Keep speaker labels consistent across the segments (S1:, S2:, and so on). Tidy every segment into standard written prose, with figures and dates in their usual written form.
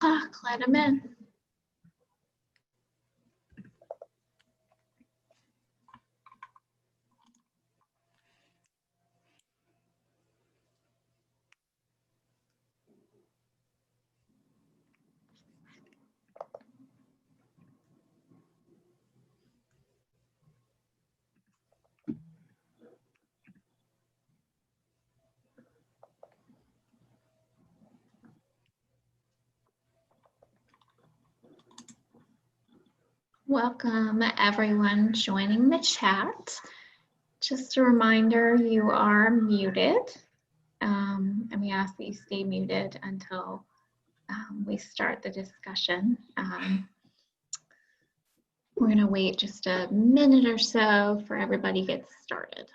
S1: Let them in. Welcome everyone joining the chat. Just a reminder, you are muted, and we ask that you stay muted until we start the discussion. We're going to wait just a minute or so for everybody to get started.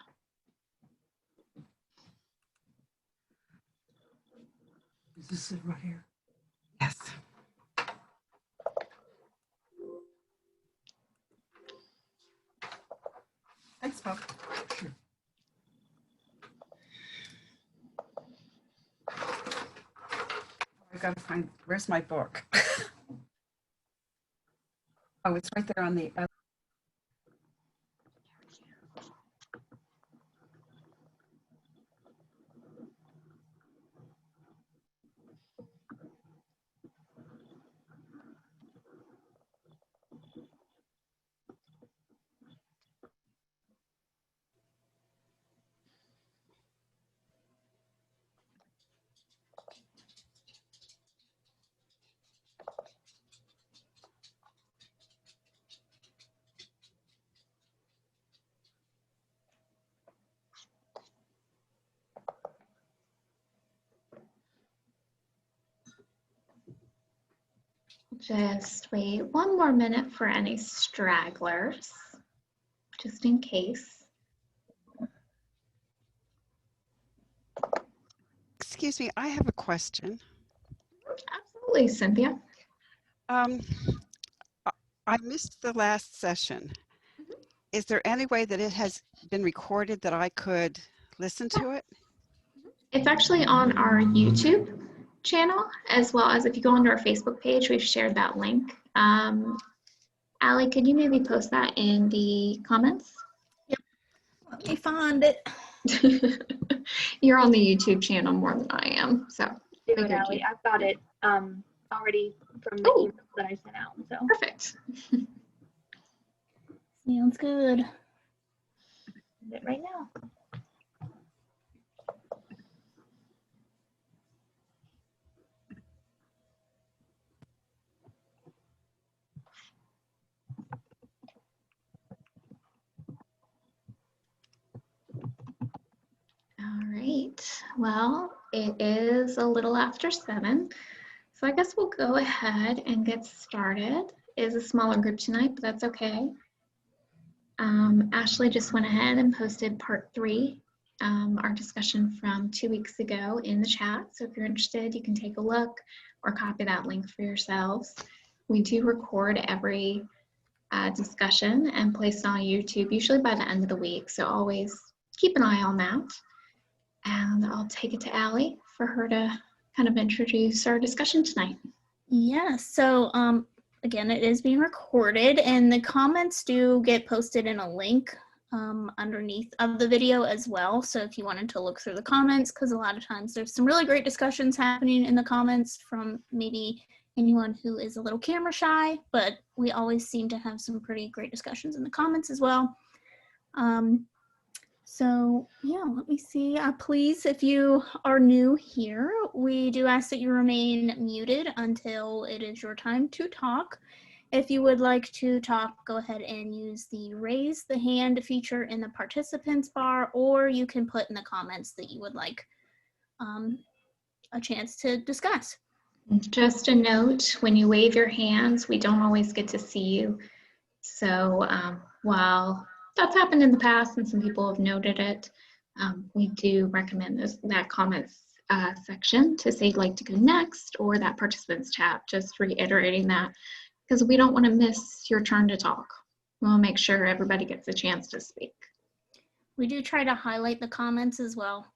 S2: Is this it right here? Yes. Thanks, Bob. Sure. I gotta find, where's my book? Oh, it's right there on the other.
S1: Just wait one more minute for any stragglers, just in case.
S2: Excuse me, I have a question.
S1: Absolutely, Cynthia.
S2: I missed the last session. Is there any way that it has been recorded that I could listen to it?
S1: It's actually on our YouTube channel, as well as if you go onto our Facebook page, we've shared that link. Allie, could you maybe post that in the comments?
S3: Yep. Let me find it.
S1: You're on the YouTube channel more than I am, so.
S4: Do it, Allie. I've got it already from the email that I sent out. So
S1: Perfect.
S3: Sounds good.
S4: Send it right now.
S1: All right, well, it is a little after 7, so I guess we'll go ahead and get started. It is a smaller group tonight, but that's okay. Ashley just went ahead and posted part 3, our discussion from 2 weeks ago in the chat. So if you're interested, you can take a look or copy that link for yourselves. We do record every discussion and place it on YouTube, usually by the end of the week. So always keep an eye on that. And I'll take it to Allie for her to kind of introduce our discussion tonight.
S3: Yeah, so again, it is being recorded and the comments do get posted in a link underneath of the video as well. So if you wanted to look through the comments, because a lot of times there's some really great discussions happening in the comments from maybe anyone who is a little camera shy, but we always seem to have some pretty great discussions in the comments as well. So yeah, let me see. Please, if you are new here, we do ask that you remain muted until it is your time to talk. If you would like to talk, go ahead and use the raise the hand feature in the participants bar, or you can put in the comments that you would like a chance to discuss.
S1: Just a note, when you wave your hands, we don't always get to see you. So while that's happened in the past and some people have noted it, we do recommend that comments section to say you'd like to go next, or that participants tab, just reiterating that, because we don't want to miss your turn to talk. We'll make sure everybody gets a chance to speak.
S3: We do try to highlight the comments as well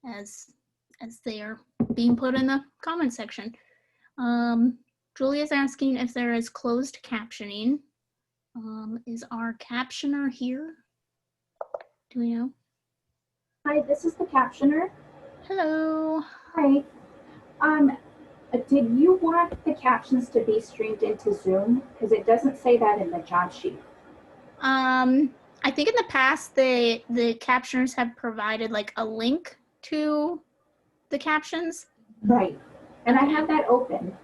S3: as they are being put in the comment section. Julia's asking if there is closed captioning. Is our captioner here? Do we know?
S5: Hi, this is the captioner.
S3: Hello.
S5: Hi. Did you want the captions to be streamed into Zoom? Because it doesn't say that in the job sheet.
S3: I think in the past the captioners have provided like a link to the captions.
S5: Right. And I have that open.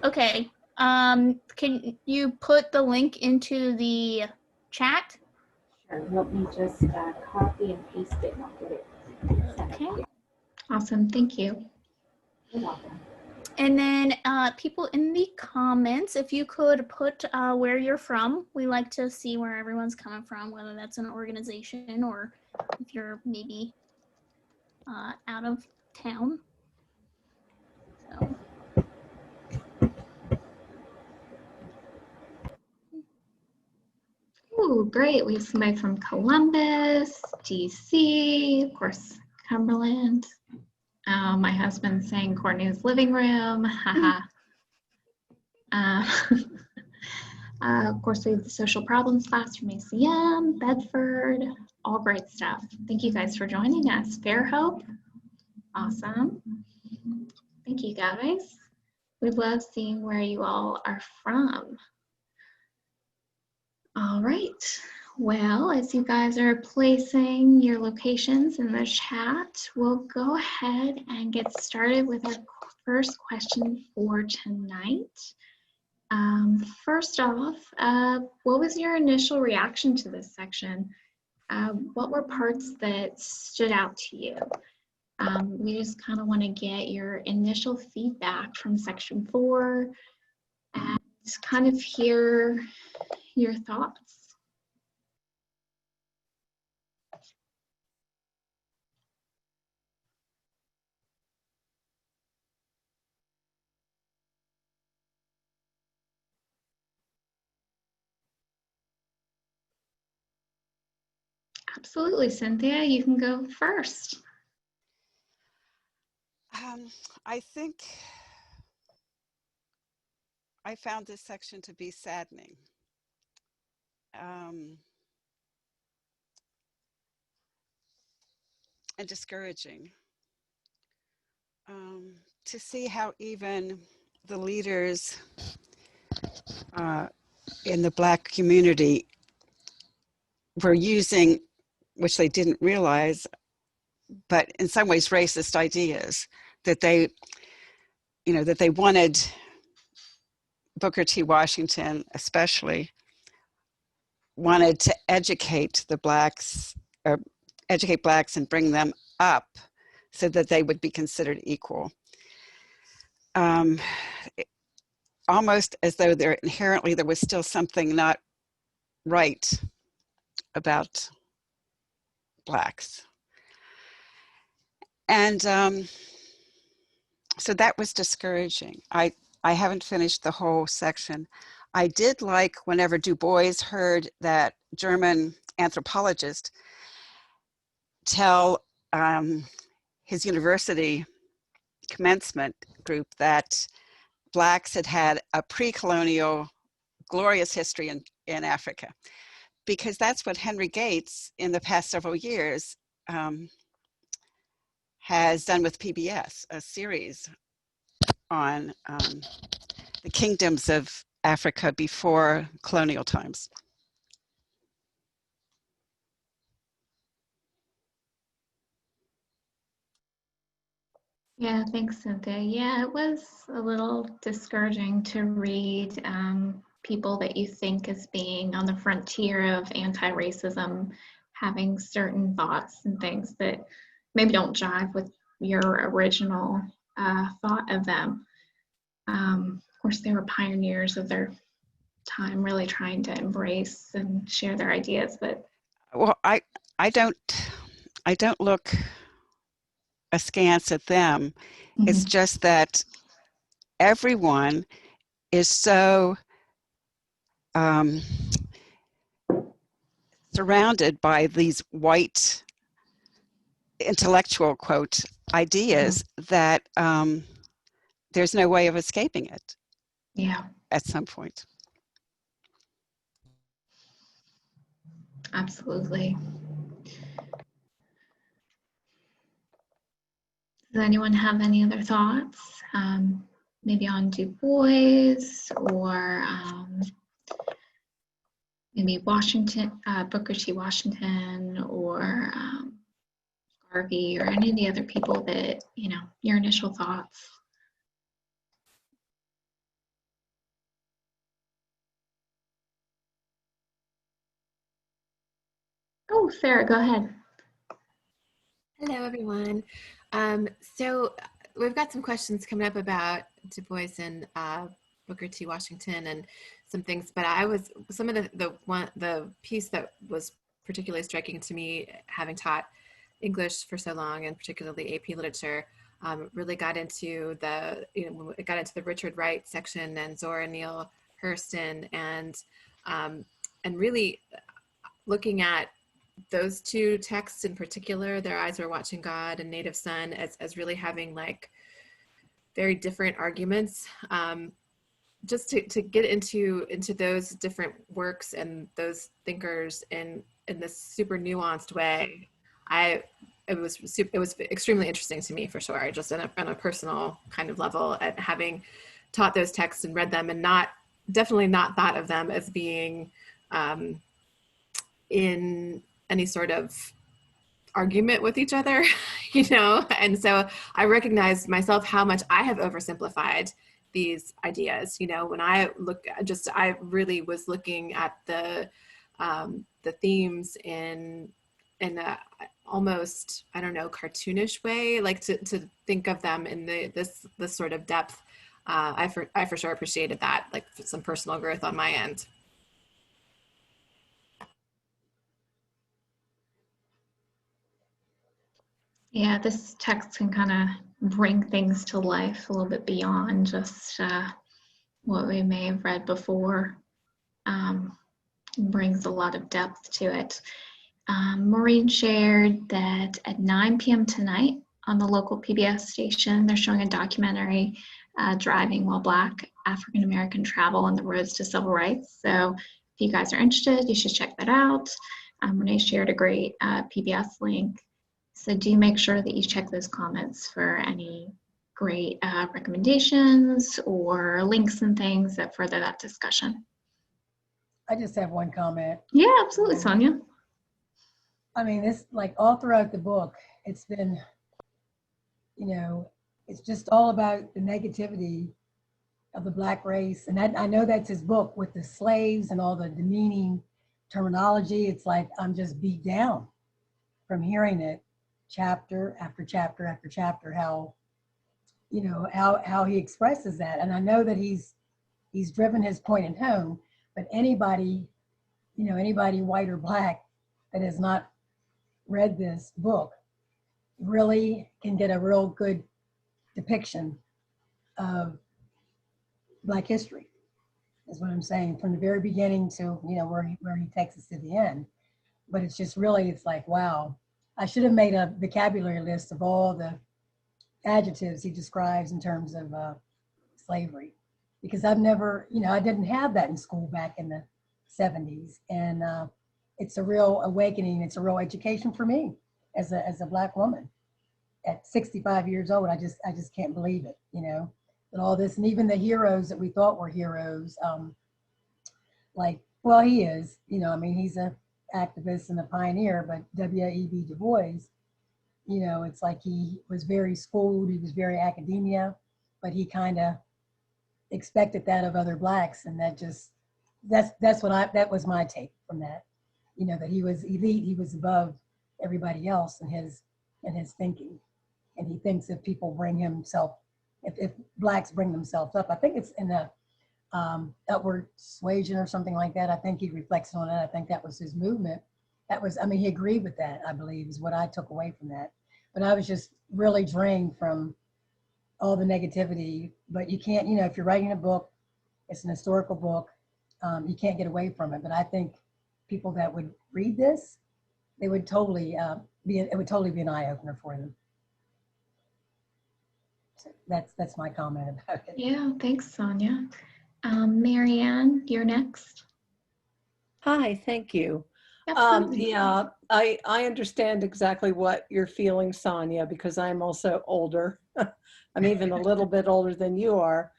S3: Okay. Can you put the link into the chat?
S5: Sure. Let me just copy and paste it and I'll get it sent up
S3: Okay.
S5: to you.
S1: Awesome, thank you.
S5: You're welcome.
S3: And then people in the comments, if you could put where you're from. We like to see where everyone's coming from, whether that's an organization or if you're maybe out of town. So.
S1: Ooh, great. We have somebody from Columbus, DC, of course, Cumberland. My husband's saying Courtney's living room. Haha. Of course, we have the social problems class from ACM, Bedford, all great stuff. Thank you guys for joining us. Fairhope, awesome. Thank you guys. We love seeing where you all are from. All right. Well, as you guys are placing your locations in the chat, we'll go ahead and get started with our first question for tonight. First off, what was your initial reaction to this section? What were parts that stood out to you? We just kind of want to get your initial feedback from section 4 and kind of hear your thoughts. Absolutely, Cynthia, you can go first.
S2: I think I found this section to be saddening. And discouraging. To see how even the leaders in the Black community were using, which they didn't realize, but in some ways racist ideas that they, that they wanted Booker T. Washington especially wanted to educate the Blacks, or educate Blacks and bring them up so that they would be considered equal. Almost as though there was still something not right about Blacks. And so that was discouraging. I haven't finished the whole section. I did like whenever Dubois heard that German anthropologist tell his university commencement group that Blacks had a pre-colonial glorious history in Africa, because that's what Henry Gates in the past several years has done with PBS, a series on the kingdoms of Africa before colonial times.
S1: Yeah, thanks, Cynthia. Yeah, it was a little discouraging to read people that you think as being on the frontier of anti-racism having certain thoughts and things that maybe don't jive with your original thought of them. Of course, they were pioneers of their time, really trying to embrace and share their ideas. But
S2: well, I don't look askance at them. Mm-hmm. It's just that everyone is so surrounded by these white intellectual quote ideas, mm-hmm. that there's no way of escaping it
S1: Yeah,
S2: at some point.
S1: absolutely. Does anyone have any other thoughts? Maybe on Du Bois or maybe Washington, Booker T. Washington, or Garvey, or any of the other people that, you know, your initial thoughts? Oh, Sarah, go ahead.
S6: Hello, everyone. So we've got some questions coming up about Du Bois and Booker T. Washington and some things, but some of the piece that was particularly striking to me, having taught English for so long, and particularly AP literature, really got into it got into the Richard Wright section and Zora Neale Hurston, and really looking at those two texts in particular, Their Eyes Were Watching God and Native Son, as really having like very different arguments. Just to get into those different works and those thinkers in this super nuanced way, it was extremely interesting to me, for sure, just on a personal kind of level, at having taught those texts and read them, and definitely not thought of them as being in any sort of argument with each other, and so I recognized myself how much I have oversimplified these ideas. When I really was looking at the themes in a almost, I don't know, cartoonish way, like to think of them in this sort of depth. I for sure appreciated that, like some personal growth on my end.
S1: Yeah, this text can kind of bring things to life a little bit beyond just what we may have read before. Brings a lot of depth to it. Maureen shared that at 9 p.m. tonight on the local PBS station, they're showing a documentary, Driving While Black African American Travel on the Roads to Civil Rights. So if you guys are interested, you should check that out. Renee shared a great PBS link. So do make sure that you check those comments for any great recommendations or links and things that further that discussion.
S7: I just have one comment.
S1: Yeah, absolutely, Sonia.
S7: I mean, this, like, all throughout the book, it's been, it's just all about the negativity of the Black race. And I know that's his book, with the slaves and all the demeaning terminology. It's like, I'm just beat down from hearing it chapter after chapter after chapter, how he expresses that. And I know that he's driven his point at home, but anybody white or Black that has not read this book really can get a real good depiction of Black history, is what I'm saying, from the very beginning to where he takes us to the end. But it's just really, it's like, wow, I should have made a vocabulary list of all the adjectives he describes in terms of slavery, because I've never, I didn't have that in school back in the 70s. And it's a real awakening. It's a real education for me as a Black woman at 65 years old. I just can't believe it, and all this, and even the heroes that we thought were heroes, he is, he's a activist and a pioneer, but W.E.B. Dubois, it's like he was very schooled, he was very academia, but he kind of expected that of other Blacks, and that was my take from that, that he was elite, he was above everybody else in his thinking, and he thinks if people bring himself, if Blacks bring themselves up, I think it's in the upward suasion or something like that. I think he reflects on it. I think that was his movement. He agreed with that, I believe, is what I took away from that. But I was just really drained from all the negativity. But you can't, if you're writing a book, it's an historical book, you can't get away from it. But I think people that would read this, they would totally it would totally be an eye-opener for them. That's my comment about it.
S1: Yeah, thanks, Sonia. Marianne, you're next.
S8: Hi, thank you.
S1: Absolutely.
S8: Yeah, I understand exactly what you're feeling, Sonia, because I'm also older. I'm even a little bit older than you are.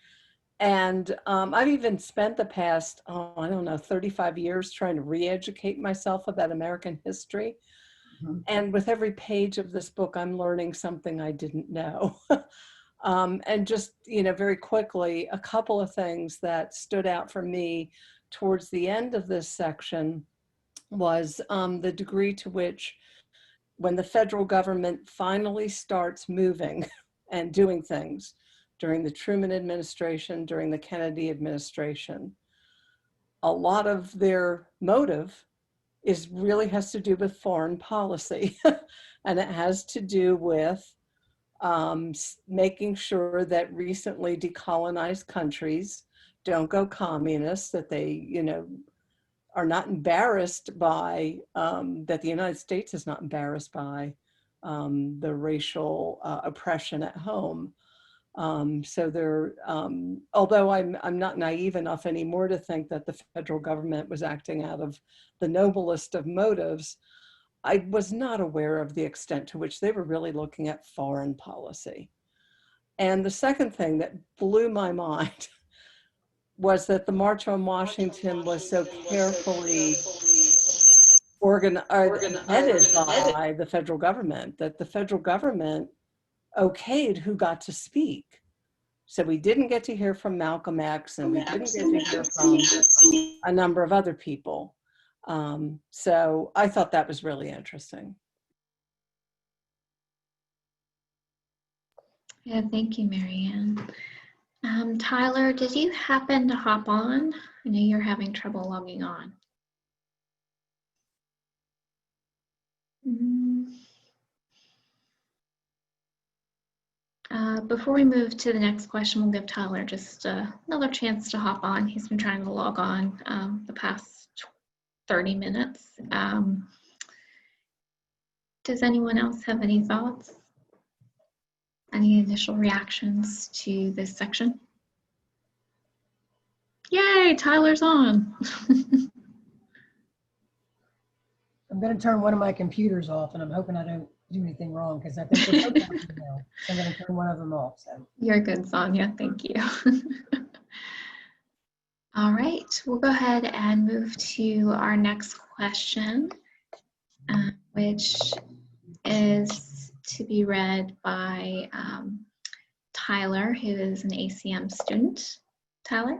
S8: And I've even spent the past, I don't know, 35 years trying to re-educate myself about American history.
S7: Mhm.
S8: And with every page of this book, I'm learning something I didn't know. And just, very quickly, a couple of things that stood out for me towards the end of this section was the degree to which, when the federal government finally starts moving and doing things during the Truman administration, during the Kennedy administration, a lot of their motive really has to do with foreign policy. And it has to do with making sure that recently decolonized countries don't go communist, that they, are not embarrassed by, that the United States is not embarrassed by the racial oppression at home. So although I'm not naive enough anymore to think that the federal government was acting out of the noblest of motives, I was not aware of the extent to which they were really looking at foreign policy. And the second thing that blew my mind was that the March on Washington was so carefully headed by the federal government, that the federal government okayed who got to speak. So we didn't get to hear from Malcolm X, and we didn't get to hear from a number of other people. So I thought that was really interesting.
S1: Yeah, thank you, Marianne. Tyler, did you happen to hop on? I know you're having trouble logging on. Before we move to the next question, we'll give Tyler just another chance to hop on. He's been trying to log on the past 30 minutes. Does anyone else have any thoughts? Any initial reactions to this section? Yay, Tyler's on.
S7: I'm going to turn one of my computers off, and I'm hoping I don't do anything wrong, because I think we're both on now. So I'm going to turn one of them off. So.
S1: You're good, Sonia. Thank you. All right, we'll go ahead and move to our next question, which is to be read by Tyler, who is an ACM student. Tyler?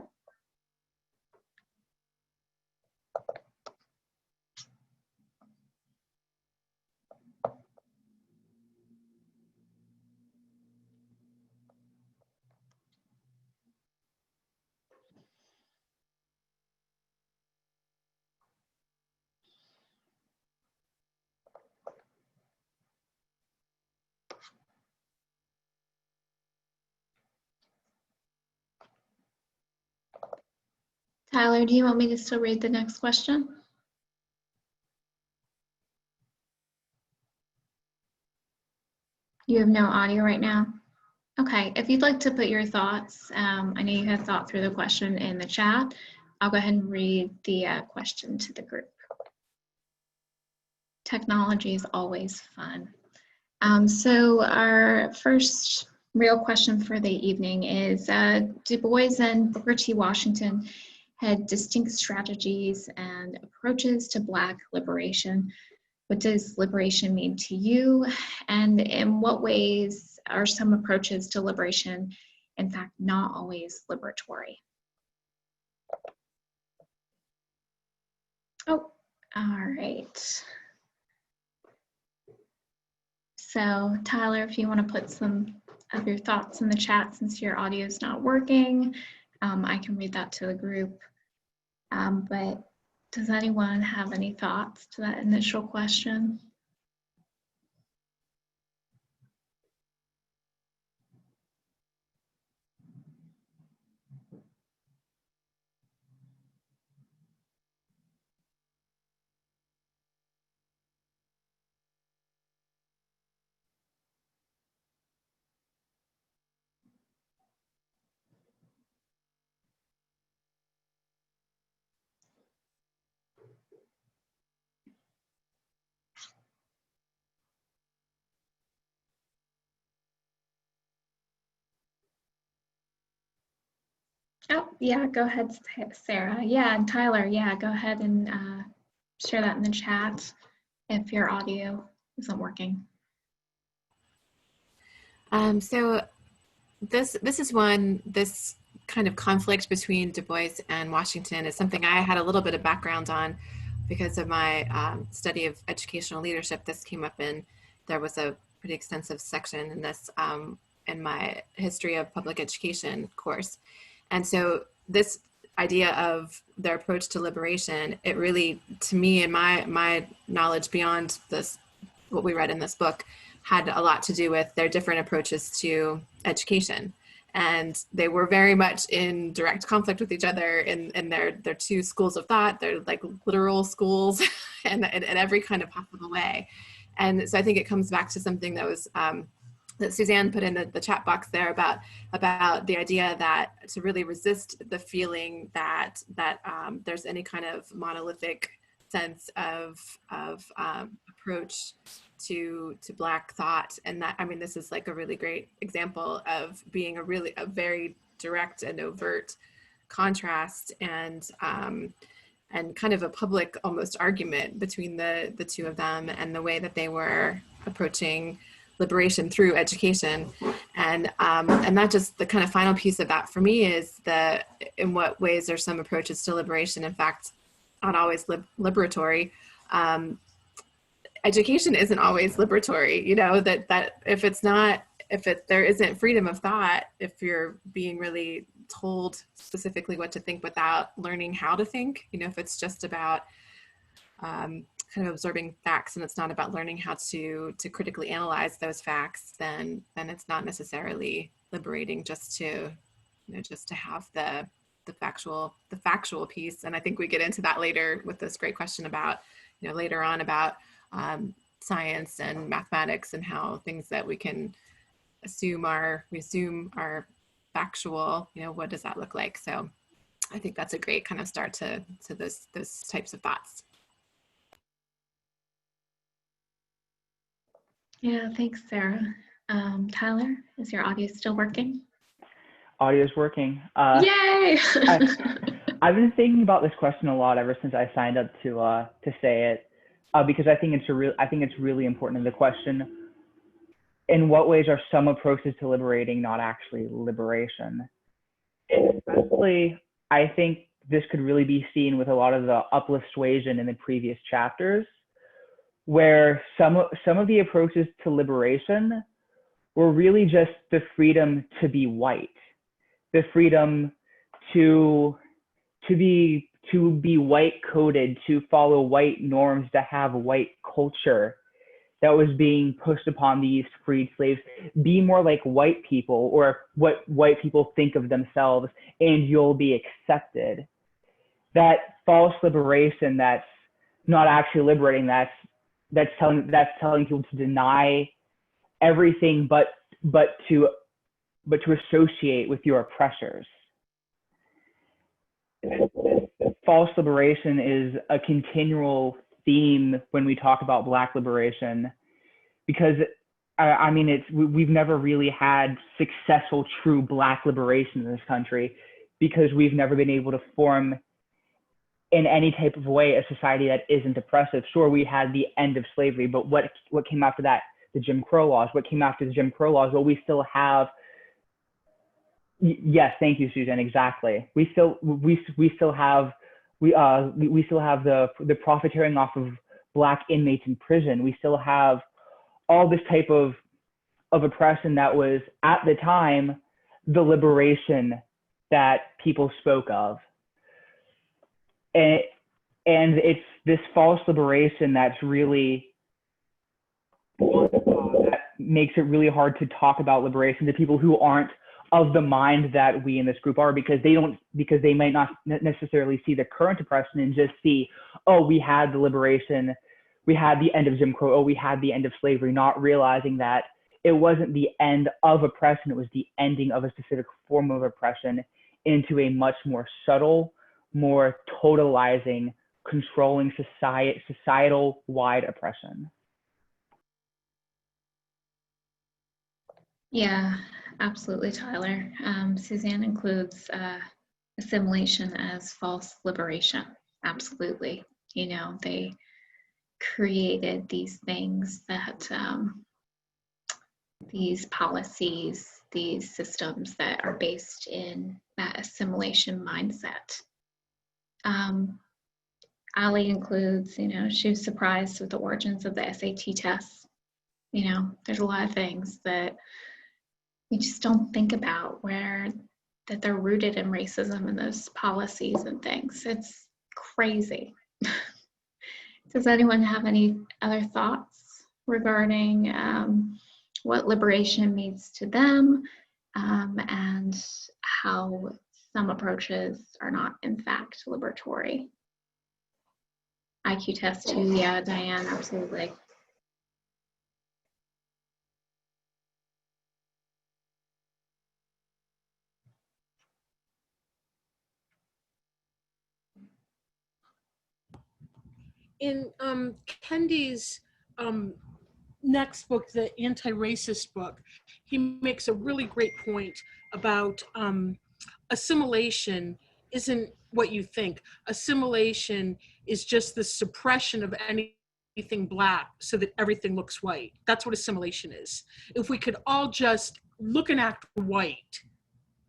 S1: Tyler, do you want me to still read the next question? You have no audio right now? Okay, if you'd like to put your thoughts, I know you had thought through the question in the chat. I'll go ahead and read the question to the group. Technology is always fun. So our first real question for the evening is, Du Bois and Booker T. Washington had distinct strategies and approaches to Black liberation. What does liberation mean to you? And in what ways are some approaches to liberation, in fact, not always liberatory? Oh, all right. So Tyler, if you want to put some of your thoughts in the chat, since your audio is not working, I can read that to the group. But does anyone have any thoughts to that initial question? Oh, yeah, go ahead, Sarah. Yeah, and Tyler, yeah, go ahead and share that in the chat if your audio isn't working.
S6: So this kind of conflict between Du Bois and Washington is something I had a little bit of background on because of my study of educational leadership. This came up there was a pretty extensive section in this in my history of public education course. And so this idea of their approach to liberation, it really, to me and my knowledge beyond this, what we read in this book, had a lot to do with their different approaches to education. And they were very much in direct conflict with each other in their two schools of thought. They're like literal schools and in every kind of possible way. And so I think it comes back to something that was that Suzanne put in the chat box there about the idea that to really resist the feeling that there's any kind of monolithic sense of approach to Black thought. And that, I mean, this is like a really great example of being a very direct and overt contrast and kind of a public almost argument between the two of them and the way that they were approaching liberation through education. And that just the kind of final piece of that for me is in what ways are some approaches to liberation, in fact, not always liberatory. Education isn't always liberatory, you know, that if there isn't freedom of thought, if you're being really told specifically what to think without learning how to think, you know, if it's just about kind of absorbing facts and it's not about learning how to critically analyze those facts, then it's not necessarily liberating just to have the factual piece. And I think we get into that later with this great question about, you know, later on about science and mathematics and how things that we can assume are factual, you know, what does that look like? So I think that's a great kind of start to those types of thoughts.
S1: Yeah, thanks, Sarah. Tyler, is your audio still working?
S9: Audio's working.
S1: Yay!
S9: I've been thinking about this question a lot ever since I signed up to say it, because I think it's really important. And the question, in what ways are some approaches to liberating not actually liberation? And especially, I think this could really be seen with a lot of the uplift suasion in the previous chapters, where some of the approaches to liberation were really just the freedom to be white, the freedom to be white coded, to follow white norms, to have white culture that was being pushed upon these freed slaves. Be more like white people, or what white people think of themselves, and you'll be accepted. That false liberation that's not actually liberating, that's telling people to deny everything but to associate with your oppressors. False liberation is a continual theme when we talk about Black liberation, because I mean, we've never really had successful, true Black liberation in this country, because we've never been able to form in any type of way a society that isn't oppressive. Sure, we had the end of slavery, but what came after that? The Jim Crow laws. What came after the Jim Crow laws? Well, we still have. Yes, thank you, Susan. Exactly. We still have the profiteering off of Black inmates in prison. We still have all this type of oppression that was at the time the liberation that people spoke of. And it's this false liberation that's really that makes it really hard to talk about liberation to people who aren't of the mind that we in this group are, because they might not necessarily see the current oppression and just see, oh, we had the liberation, we had the end of Jim Crow, oh, we had the end of slavery, not realizing that it wasn't the end of oppression, it was the ending of a specific form of oppression into a much more subtle, more totalizing, controlling societal-wide oppression.
S1: Yeah, absolutely, Tyler. Suzanne includes assimilation as false liberation. Absolutely. You know, they created these things that, these policies, these systems that are based in that assimilation mindset. Ali includes, you know, she was surprised with the origins of the SAT tests. You know, there's a lot of things that we just don't think about where that they're rooted in racism and those policies and things. It's crazy. Does anyone have any other thoughts regarding what liberation means to them, and how some approaches are not in fact liberatory? IQ test too, yeah, Diane, absolutely.
S10: In Kendi's next book, the anti-racist book, he makes a really great point about assimilation isn't what you think. Assimilation is just the suppression of anything Black so that everything looks white. That's what assimilation is. If we could all just look and act white,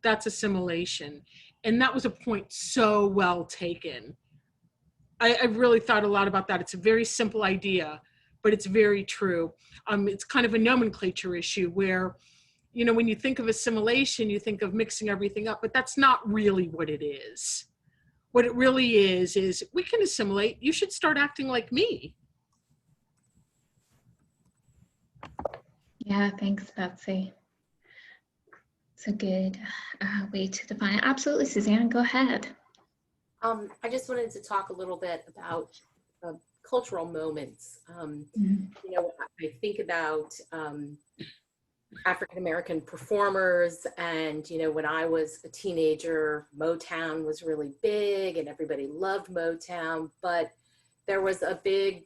S10: that's assimilation. And that was a point so well taken. I've really thought a lot about that. It's a very simple idea, but it's very true. It's kind of a nomenclature issue where, you know, when you think of assimilation, you think of mixing everything up, but that's not really what it is. What it really is we can assimilate. You should start acting like me.
S1: Yeah, thanks, Betsy. It's a good way to define it. Absolutely, Suzanne, go ahead.
S11: I just wanted to talk a little bit about cultural moments. You know, I think about African-American performers, and, you know, when I was a teenager, Motown was really big and everybody loved Motown, but there was a big,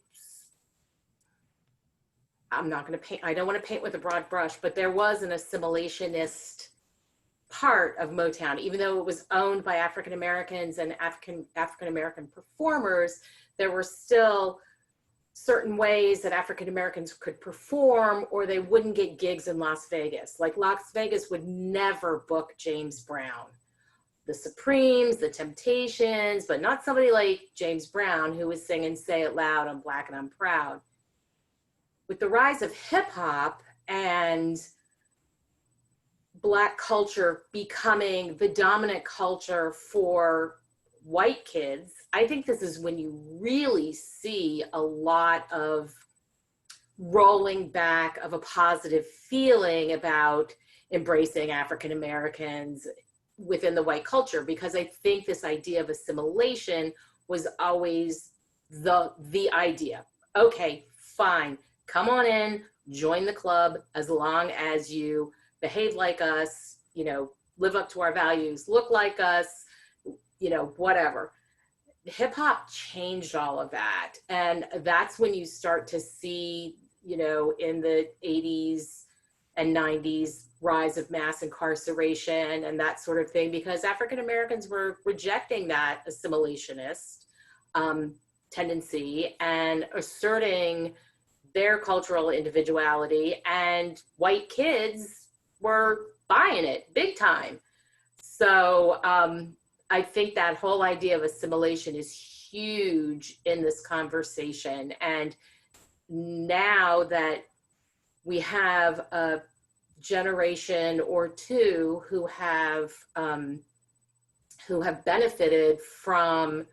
S11: I don't want to paint with a broad brush, but there was an assimilationist part of Motown, even though it was owned by African Americans and African American performers. There were still certain ways that African Americans could perform, or they wouldn't get gigs in Las Vegas. Like Las Vegas would never book James Brown. The Supremes, the Temptations, but not somebody like James Brown, who was singing "Say It Loud, I'm Black and I'm Proud." With the rise of hip hop and Black culture becoming the dominant culture for white kids, I think this is when you really see a lot of rolling back of a positive feeling about embracing African Americans within the white culture, because I think this idea of assimilation was always the idea. Okay, fine, come on in, join the club, as long as you behave like us, you know, live up to our values, look like us, you know, whatever. Hip hop changed all of that. And that's when you start to see, you know, in the 80s and 90s, rise of mass incarceration and that sort of thing, because African Americans were rejecting that assimilationist tendency and asserting their cultural individuality, and white kids were buying it big time. So I think that whole idea of assimilation is huge in this conversation. And now that we have a generation or two who have benefited from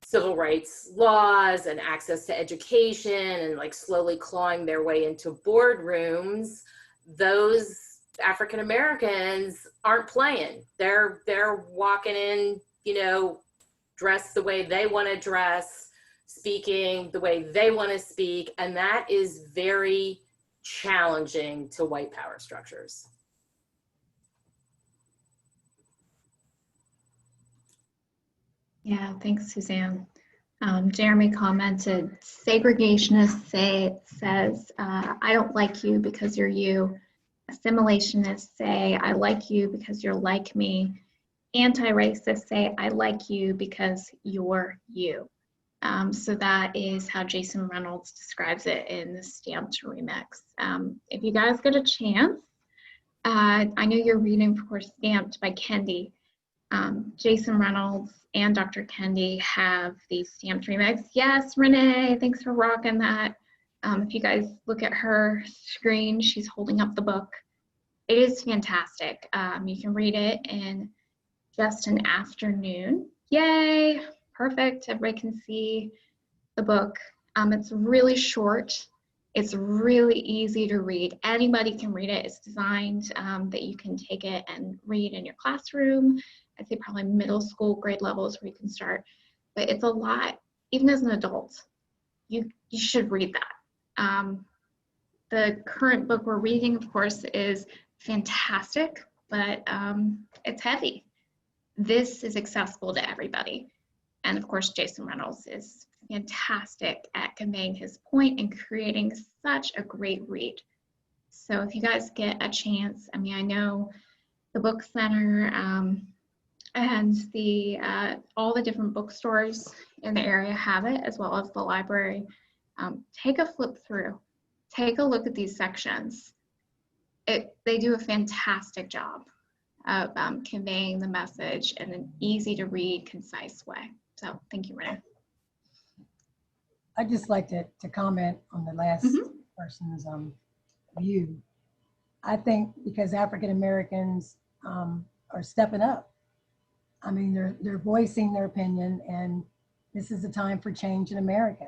S11: civil rights laws and access to education and like slowly clawing their way into boardrooms, those African Americans aren't playing. They're walking in, you know, dressed the way they want to dress, speaking the way they want to speak, and that is very challenging to white power structures.
S1: Yeah, thanks, Suzanne. Jeremy commented, segregationist says, I don't like you because you're you. Assimilationists say, I like you because you're like me. anti-racists say, I like you because you're you. So that is how Jason Reynolds describes it in the Stamped remix. If you guys get a chance, I know you're reading, of course, Stamped by Kendi. Jason Reynolds and Dr. Kendi have the Stamped remix. Yes, Renee, thanks for rocking that. If you guys look at her screen, she's holding up the book. It is fantastic. You can read it in just an afternoon. Yay, perfect. Everybody can see the book. It's really short. It's really easy to read. Anybody can read it. It's designed that you can take it and read in your classroom. I'd say probably middle school grade levels where you can start. But it's a lot, even as an adult, you should read that. The current book we're reading, of course, is fantastic, but it's heavy. This is accessible to everybody. And of course, Jason Reynolds is fantastic at conveying his point and creating such a great read. So if you guys get a chance, I mean, I know the book center and the all the different bookstores in the area have it, as well as the library. Take a flip through, take a look at these sections. They do a fantastic job of conveying the message in an easy to read, concise way. So thank you, Renee.
S7: I'd just like to comment on the last person's view. I think because African Americans are stepping up. I mean, they're voicing their opinion, and this is a time for change in America.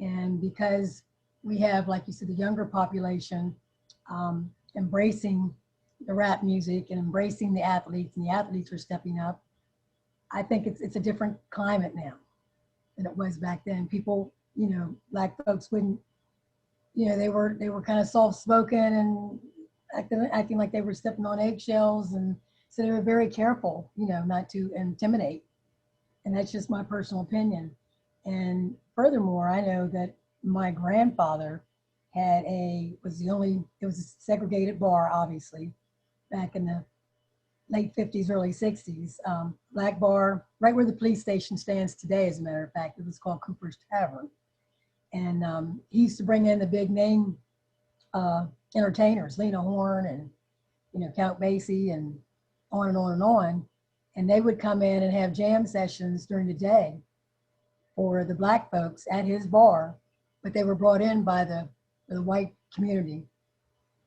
S7: And because we have, like you said, the younger population embracing the rap music and embracing the athletes, and the athletes are stepping up, I think it's a different climate now than it was back then. People, you know, Black folks wouldn't, you know, they were kind of soft-spoken and acting like they were stepping on eggshells, and so they were very careful, you know, not to intimidate. And that's just my personal opinion. And furthermore, I know that my grandfather it was a segregated bar, obviously, back in the late 50s, early 60s, black bar, right where the police station stands today, as a matter of fact. It was called Cooper's Tavern. And he used to bring in the big name entertainers, Lena Horne and, you know, Count Basie and on and on and on. And they would come in and have jam sessions during the day for the Black folks at his bar, but they were brought in by the white community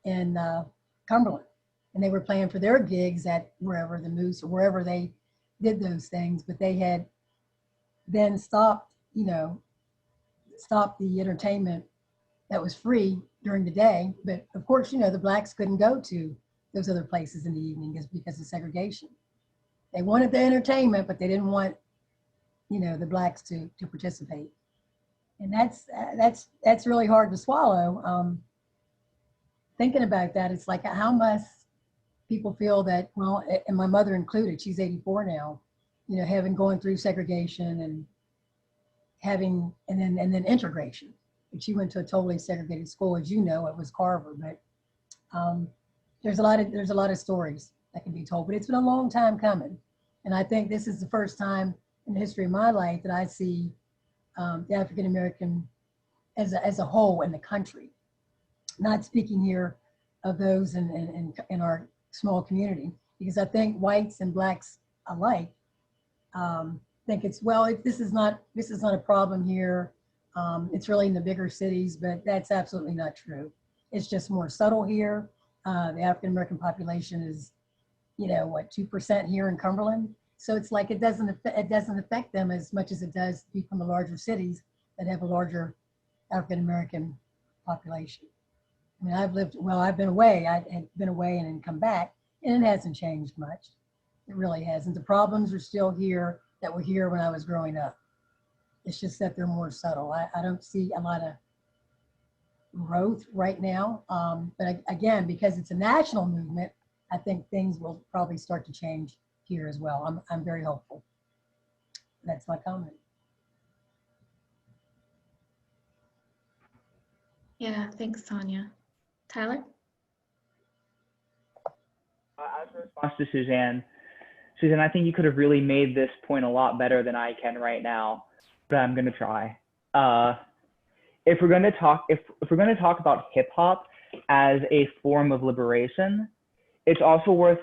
S7: in Cumberland. And they were playing for their gigs at wherever, the Moose or wherever they did those things, but they had then stopped the entertainment that was free during the day. But of course, you know, the Blacks couldn't go to those other places in the evening because of segregation. They wanted the entertainment, but they didn't want, you know, the Blacks to participate. And that's really hard to swallow. Thinking about that, it's like how much people feel that, well, and my mother included, she's 84 now, you know, having gone through segregation and having, and then integration. And she went to a totally segregated school, as you know, it was Carver, but there's a lot of stories that can be told, but it's been a long time coming. And I think this is the first time in the history of my life that I see the African American as a whole in the country. Not speaking here of those in our small community, because I think whites and Blacks alike think this is not a problem here. It's really in the bigger cities, but that's absolutely not true. It's just more subtle here. The African American population is, you know, what, 2% here in Cumberland. So it's like it doesn't affect them as much as it does people in the larger cities that have a larger African American population. I mean, I've been away. I had been away and then come back, and it hasn't changed much. It really hasn't. The problems are still here that were here when I was growing up. It's just that they're more subtle. I don't see a lot of growth right now. But again, because it's a national movement, I think things will probably start to change here as well. I'm very hopeful. That's my comment.
S1: Yeah, thanks, Sonia. Tyler?
S9: As a response to Suzanne, Susan, I think you could have really made this point a lot better than I can right now, but I'm going to try. If we're going to talk about hip hop as a form of liberation, it's also worth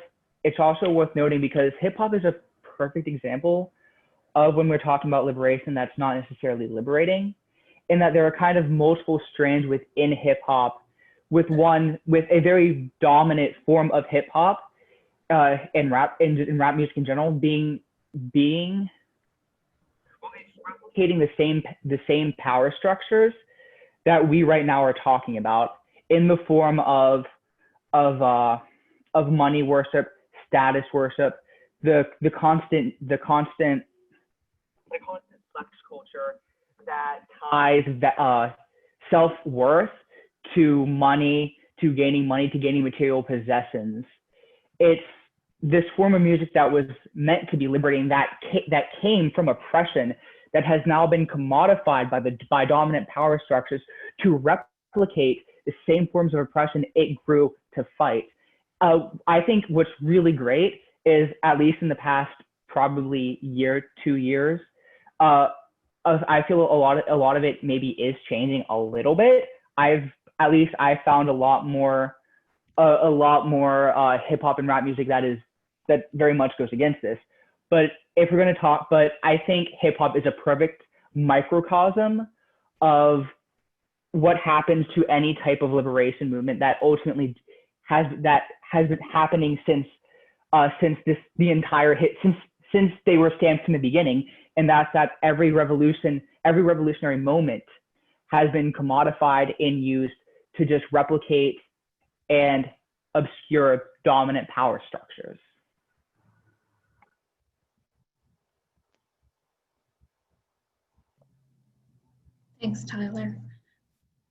S9: noting, because hip hop is a perfect example of when we're talking about liberation that's not necessarily liberating, in that there are kind of multiple strands within hip hop, with a very dominant form of hip hop in rap music in general being replicating the same power structures that we right now are talking about, in the form of money worship, status worship, the constant flex culture that ties self-worth to money, to gaining material possessions. It's this form of music that was meant to be liberating, that came from oppression, that has now been commodified by dominant power structures to replicate the same forms of oppression it grew to fight. I think what's really great is, at least in the past probably 2 years, I feel a lot of it maybe is changing a little bit. I found a lot more hip hop and rap music that very much goes against this. But I think hip hop is a perfect microcosm of what happens to any type of liberation movement that ultimately has been happening since they were stamped from the beginning, and that's that every revolutionary moment has been commodified and used to just replicate and obscure dominant power structures.
S1: Thanks, Tyler.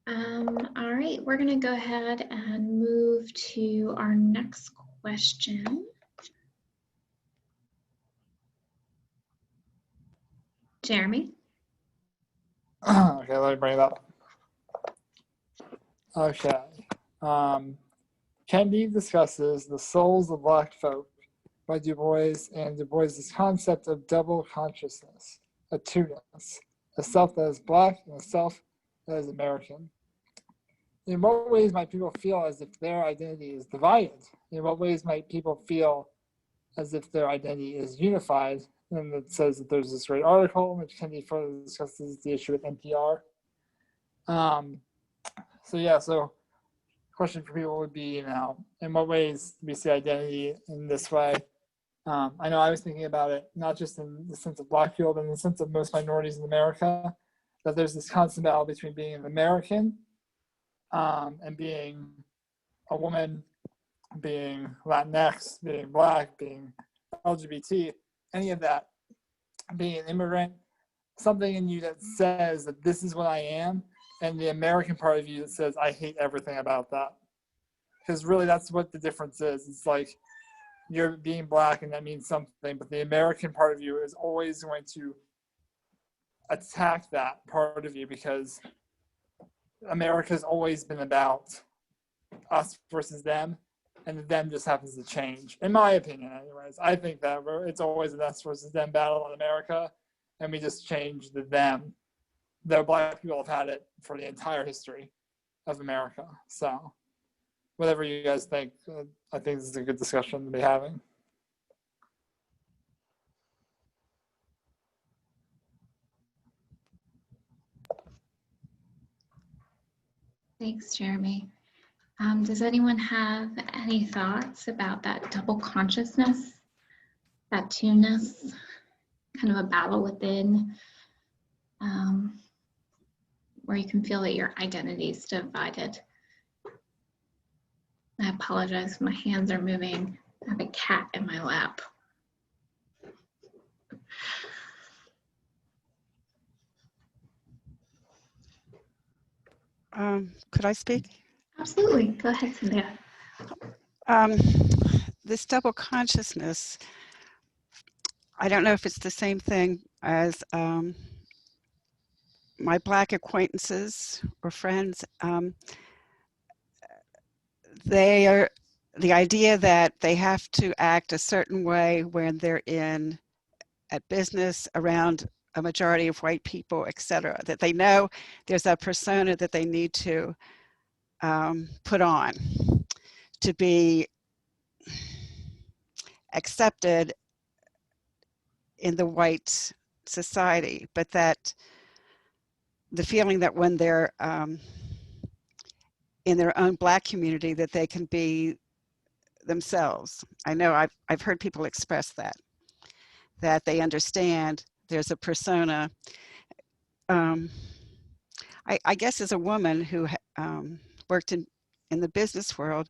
S1: All right, we're going to go ahead and move to our next question. Jeremy?
S12: Okay, let me bring it up. Okay. Kennedy discusses The Souls of Black Folk by Dubois, and Dubois' concept of double consciousness, a two-ness, a self that is Black and a self that is American. In what ways might people feel as if their identity is divided? In what ways might people feel as if their identity is unified? And it says that there's this great article which Kennedy further discusses the issue with NPR. So question for people would be, in what ways do we see identity in this way? I know I was thinking about it, not just in the sense of Black people, but in the sense of most minorities in America, that there's this constant battle between being an American and being a woman, being Latinx, being Black, being LGBT, any of that, being an immigrant, something in you that says that this is what I am, and the American part of you that says, I hate everything about that. Because really that's what the difference is. It's like you're being Black and that means something, but the American part of you is always going to attack that part of you, because America's always been about us versus them, and the them just happens to change. In my opinion, anyways, I think that it's always an us versus them battle in America, and we just change the them. The Black people have had it for the entire history of America. So whatever you guys think, I think this is a good discussion to be having.
S1: Thanks, Jeremy. Does anyone have any thoughts about that double consciousness, that two-ness, kind of a battle within, where you can feel that your identity is divided? I apologize, my hands are moving. I have a cat in my lap.
S2: Could I speak?
S1: Absolutely, go ahead, Cynthia.
S2: This double consciousness, I don't know if it's the same thing as my Black acquaintances or friends. They the idea that they have to act a certain way when they're at business around a majority of white people, etc., that they know there's a persona that they need to put on to be accepted in the white society, but that the feeling that when they're in their own Black community, that they can be themselves. I know I've heard people express that they understand there's a persona. I guess as a woman who worked in the business world,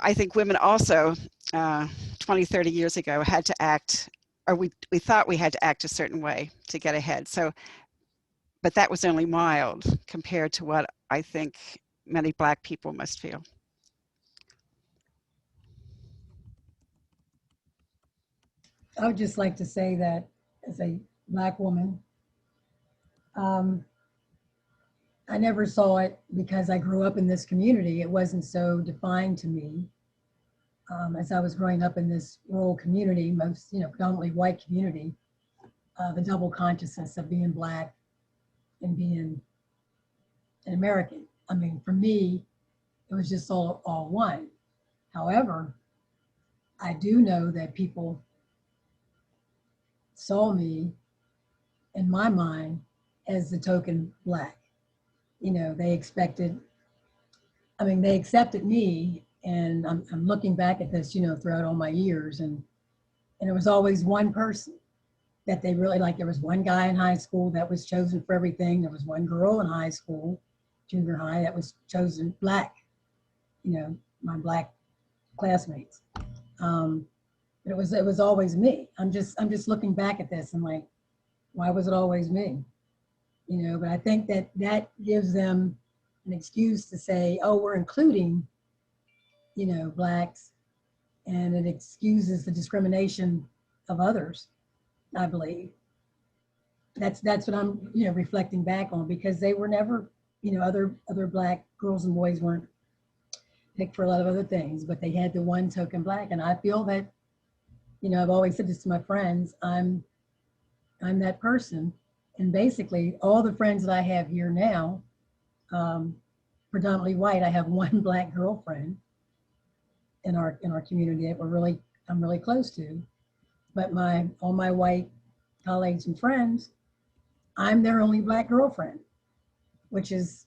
S2: I think women also 20, 30 years ago had to act, or we thought we had to act a certain way to get ahead. So, but that was only mild compared to what I think many Black people must feel.
S7: I would just like to say that as a Black woman, I never saw it because I grew up in this community. It wasn't so defined to me. As I was growing up in this rural community, most, predominantly white community, the double consciousness of being Black and being an American. I mean, for me, it was just all one. However, I do know that people saw me, in my mind, as the token Black. They accepted me, and I'm looking back at this, throughout all my years, and it was always one person that they really liked. There was one guy in high school that was chosen for everything. There was one girl in high school, junior high, that was chosen Black, my Black classmates. But it was always me. I'm just looking back at this and like, why was it always me? But I think that gives them an excuse to say, oh, we're including, Blacks, and it excuses the discrimination of others, I believe. That's what I'm, reflecting back on, because they were never, other Black girls and boys weren't picked for a lot of other things, but they had the one token Black. And I feel that, I've always said this to my friends, I'm that person. And basically all the friends that I have here now, predominantly white. I have one Black girlfriend in our community that I'm really close to. But all my white colleagues and friends, I'm their only Black girlfriend, which is,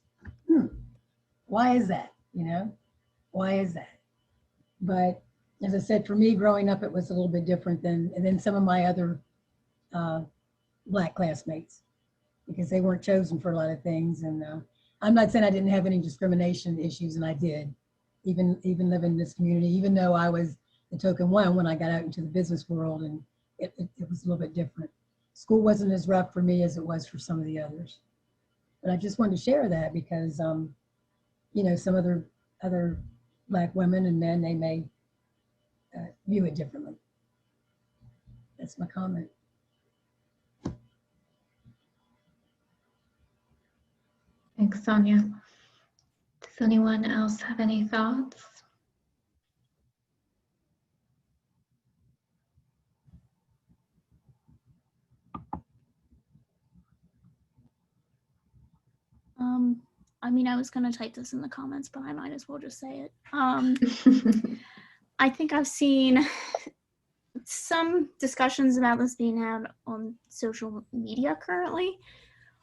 S7: why is that? Why is that? But as I said, for me growing up, it was a little bit different than some of my other Black classmates, because they weren't chosen for a lot of things. And I'm not saying I didn't have any discrimination issues, and I did, even living in this community, even though I was the token one when I got out into the business world, and it was a little bit different. School wasn't as rough for me as it was for some of the others. But I just wanted to share that because, some other Black women and men, they may view it differently. That's my comment.
S1: Thanks, Sonia. Does anyone else have any thoughts?
S3: I was going to type this in the comments, but I might as well just say it. I think I've seen some discussions about this being had on social media currently,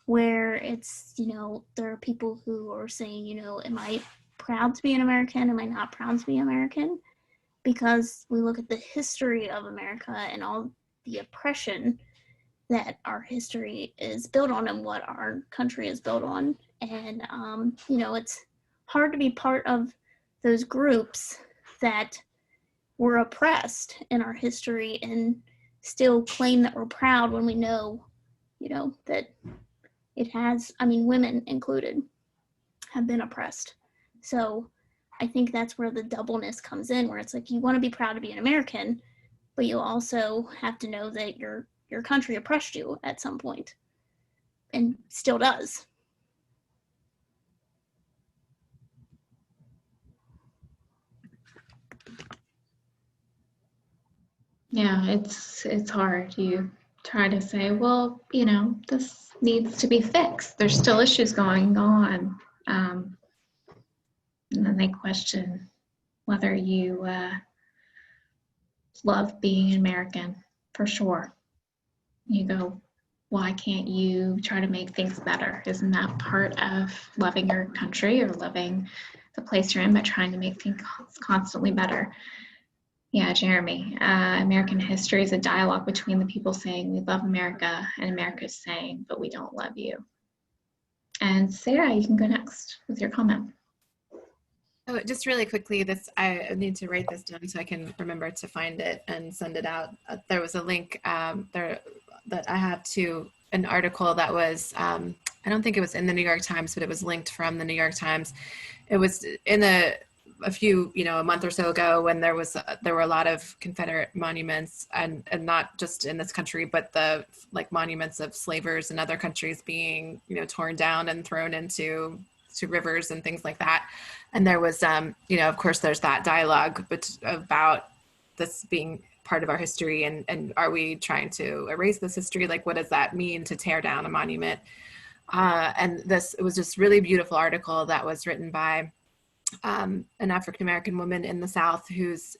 S3: where it's, there are people who are saying, am I proud to be an American? Am I not proud to be American? Because we look at the history of America and all the oppression that our history is built on and what our country is built on. And, it's hard to be part of those groups that were oppressed in our history and still claim that we're proud when we know, that it has, women included, have been oppressed. So I think that's where the doubleness comes in, where it's like, you want to be proud to be an American, but you also have to know that your country oppressed you at some point and still does.
S1: Yeah, it's hard. You try to say, well, you know, this needs to be fixed. There's still issues going on. And then they question whether you love being American, for sure. You go, why can't you try to make things better? Isn't that part of loving your country or loving the place you're in, but trying to make things constantly better? Yeah, Jeremy, American history is a dialogue between the people saying we love America and America's saying, but we don't love you. And Sarah, you can go next with your comment.
S6: Oh, just really quickly, I need to write this down so I can remember to find it and send it out. There was a link there that I have to an article that was, I don't think it was in the New York Times, but it was linked from the New York Times. It was in a month or so ago when there were a lot of Confederate monuments and not just in this country, but the monuments of slavers in other countries being, torn down and thrown into rivers and things like that. And there was, of course, there's that dialogue about this being part of our history and are we trying to erase this history? Like, what does that mean to tear down a monument? And it was just really beautiful article that was written by an African-American woman in the South whose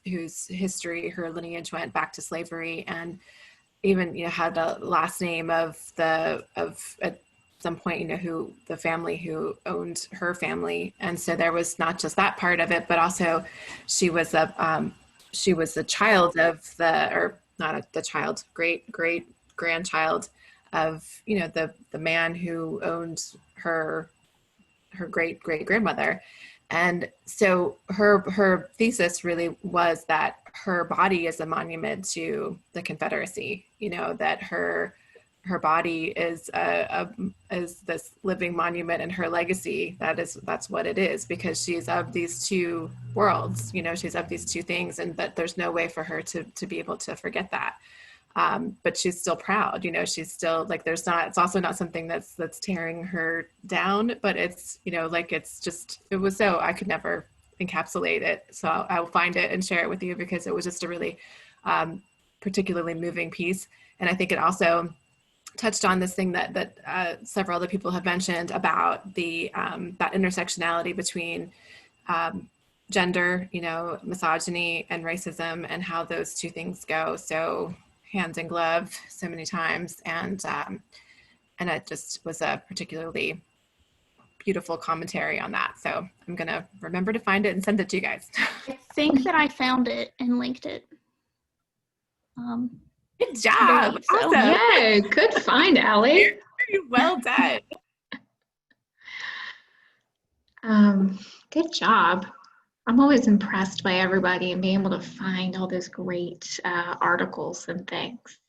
S6: history, her lineage went back to slavery and even, had the last name of at some point, who the family who owned her family. And so there was not just that part of it, but also she was the child of great grandchild of, the man who owned her great grandmother. And so her thesis really was that her body is a monument to the Confederacy, that her body is this living monument, and her legacy, that's what it is, because she's of these two worlds, she's of these two things, and that there's no way for her to be able to forget that. But she's still proud, she's still it's also not something that's tearing her down, but it's, it was so, I could never encapsulate it. So I will find it and share it with you because it was just a really particularly moving piece. And I think it also touched on this thing that several other people have mentioned about the that intersectionality between gender, misogyny and racism, and how those two things go so hand in glove so many times. And it just was a particularly beautiful commentary on that. So I'm gonna remember to find it and send it to you guys.
S3: I think that I found it and linked it.
S6: Good job.
S3: So.
S6: Awesome.
S1: Yay, good find, Allie.
S6: Very well done.
S1: Good job. I'm always impressed by everybody and being able to find all those great articles and things.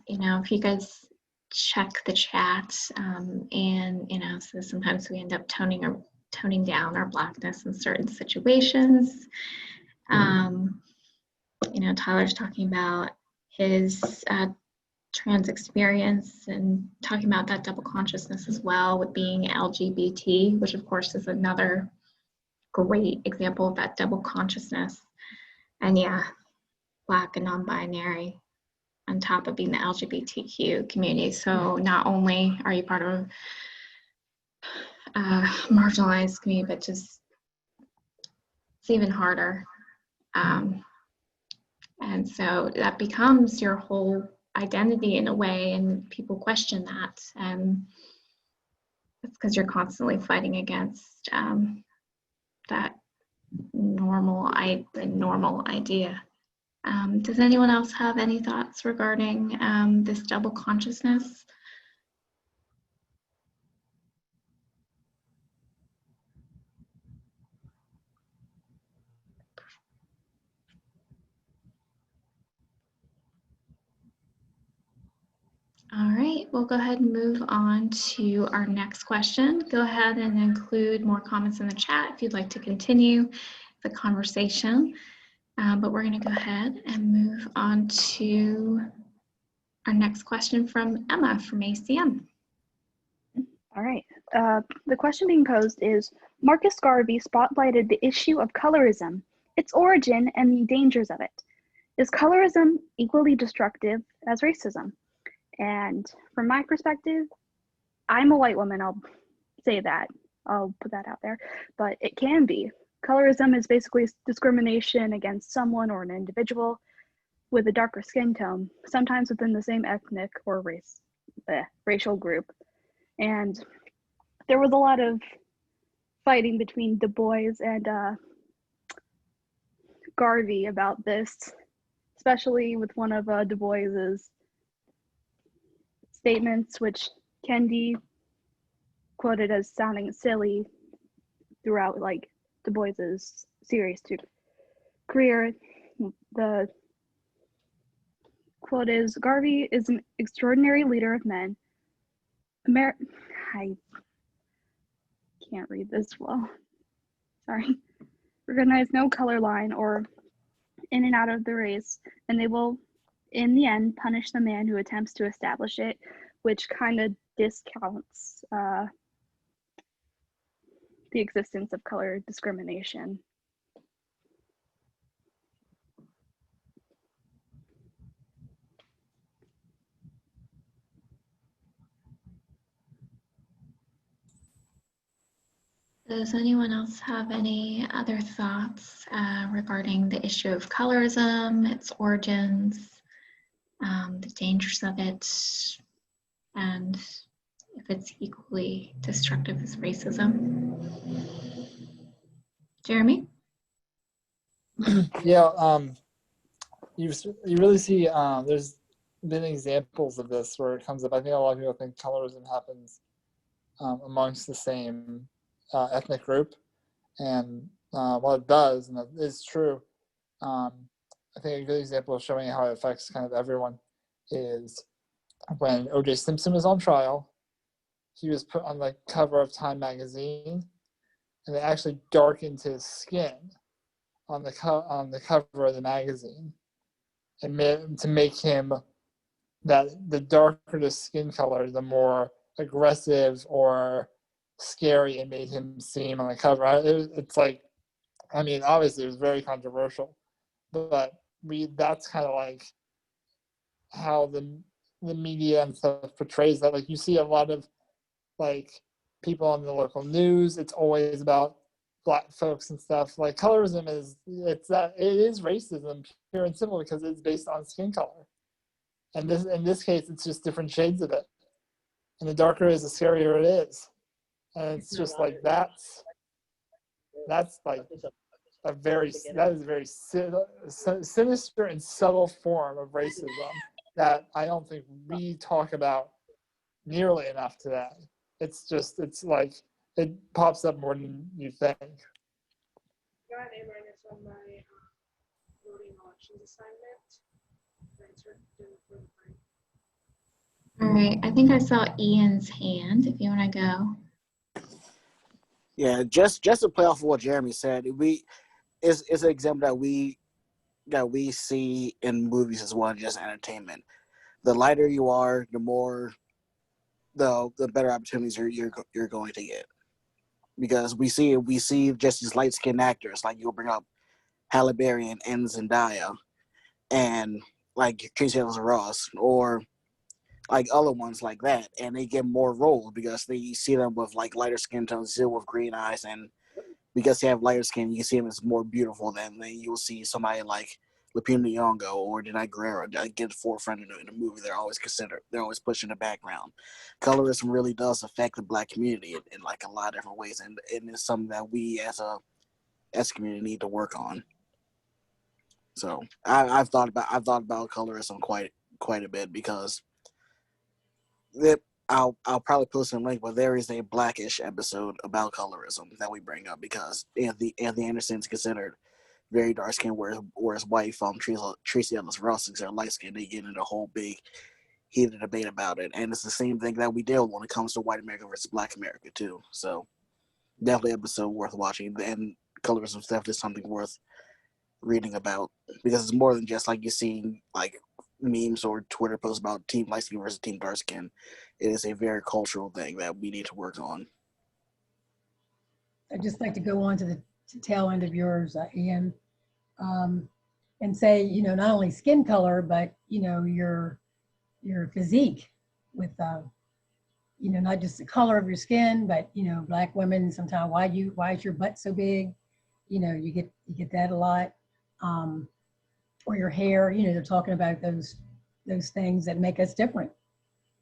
S1: If you guys check the chat, and so sometimes we end up toning down our Blackness in certain situations. Tyler's talking about his trans experience and talking about that double consciousness as well with being LGBT, which of course is another great example of that double consciousness. And yeah, Black and non-binary on top of being the LGBTQ community. So not only are you part of a marginalized community, but just it's even harder. And so that becomes your whole identity in a way, and people question that. And it's because you're constantly fighting against that normal idea. Does anyone else have any thoughts regarding this double consciousness? All right, we'll go ahead and move on to our next question. Go ahead and include more comments in the chat if you'd like to continue the conversation. But we're going to go ahead and move on to our next question from Emma from ACM.
S13: All right. The question being posed is, Marcus Garvey spotlighted the issue of colorism, its origin, and the dangers of it. Is colorism equally destructive as racism? And from my perspective, I'm a white woman, I'll say that. I'll put that out there. But it can be. Colorism is basically discrimination against someone or an individual with a darker skin tone, sometimes within the same ethnic or racial group. And there was a lot of fighting between Dubois and Garvey about this, especially with one of Dubois's statements, which Kendi quoted as sounding silly throughout like Dubois's serious career. The quote is, Garvey is an extraordinary leader of men. I can't read this well. Sorry. Recognize no color line or in and out of the race, and they will, in the end, punish the man who attempts to establish it, which kind of discounts the existence of color discrimination.
S1: Does anyone else have any other thoughts regarding the issue of colorism, its origins, the dangers of it, and if it's equally destructive as racism? Jeremy?
S12: Yeah, you really see there's been examples of this where it comes up. I think a lot of people think colorism happens amongst the same ethnic group, and well, it does, and that is true. I think a good example of showing how it affects kind of everyone is when O.J. Simpson was on trial. He was put on the cover of Time magazine, and they actually darkened his skin on the cover of the magazine, and to make him that the darker the skin color, the more aggressive or scary it made him seem on the cover. It's like, I mean, obviously it was very controversial, but that's kind of like how the media and stuff portrays that. Like you see a lot of like people on the local news, it's always about Black folks and stuff. Like colorism it is racism pure and simple because it's based on skin color. And in this case, it's just different shades of it. And the darker it is, the scarier it is. And it's just like that's like that is a very sinister and subtle form of racism that I don't think we talk about nearly enough today. It's like it pops up more than you think.
S10: Got A- on my voting elections assignment.
S1: All right, I think I saw Ian's hand, if you want to go.
S14: Yeah, just to play off of what Jeremy said, it's an example that we see in movies as well, just entertainment. The lighter you are, the better opportunities you're going to get, because we see just these light skinned actors, like you'll bring up Halle Berry and Zendaya, and like Tracy Ellis Ross, or like other ones like that, and they get more roles because they see them with like lighter skin tones, still with green eyes, and because they have lighter skin, you see them as more beautiful than you'll see somebody like Lupita Nyong'o or Denai Guerrero get the forefront in the movie. They're always pushed in the background. Colorism really does affect the Black community in like a lot of different ways, and it's something that we as a community need to work on. So I've thought about colorism quite a bit, because I'll probably post a link, but there is a Blackish episode about colorism that we bring up, because Anthony Anderson's considered very dark skinned, whereas white from Tracy Ellis Ross is light skinned. They get into a whole big heated debate about it, and it's the same thing that we deal when it comes to white America versus Black America too. So definitely an episode worth watching, and colorism is definitely something worth reading about, because it's more than just like you seeing like memes or Twitter posts about team light skin versus team dark skin. It is a very cultural thing that we need to work on.
S7: I'd just like to go on to the tail end of yours, Ian. and say, not only skin color, but, your physique with, not just the color of your skin, but, Black women, sometimes why is your butt so big? You get that a lot. Or your hair, they're talking about those things that make us different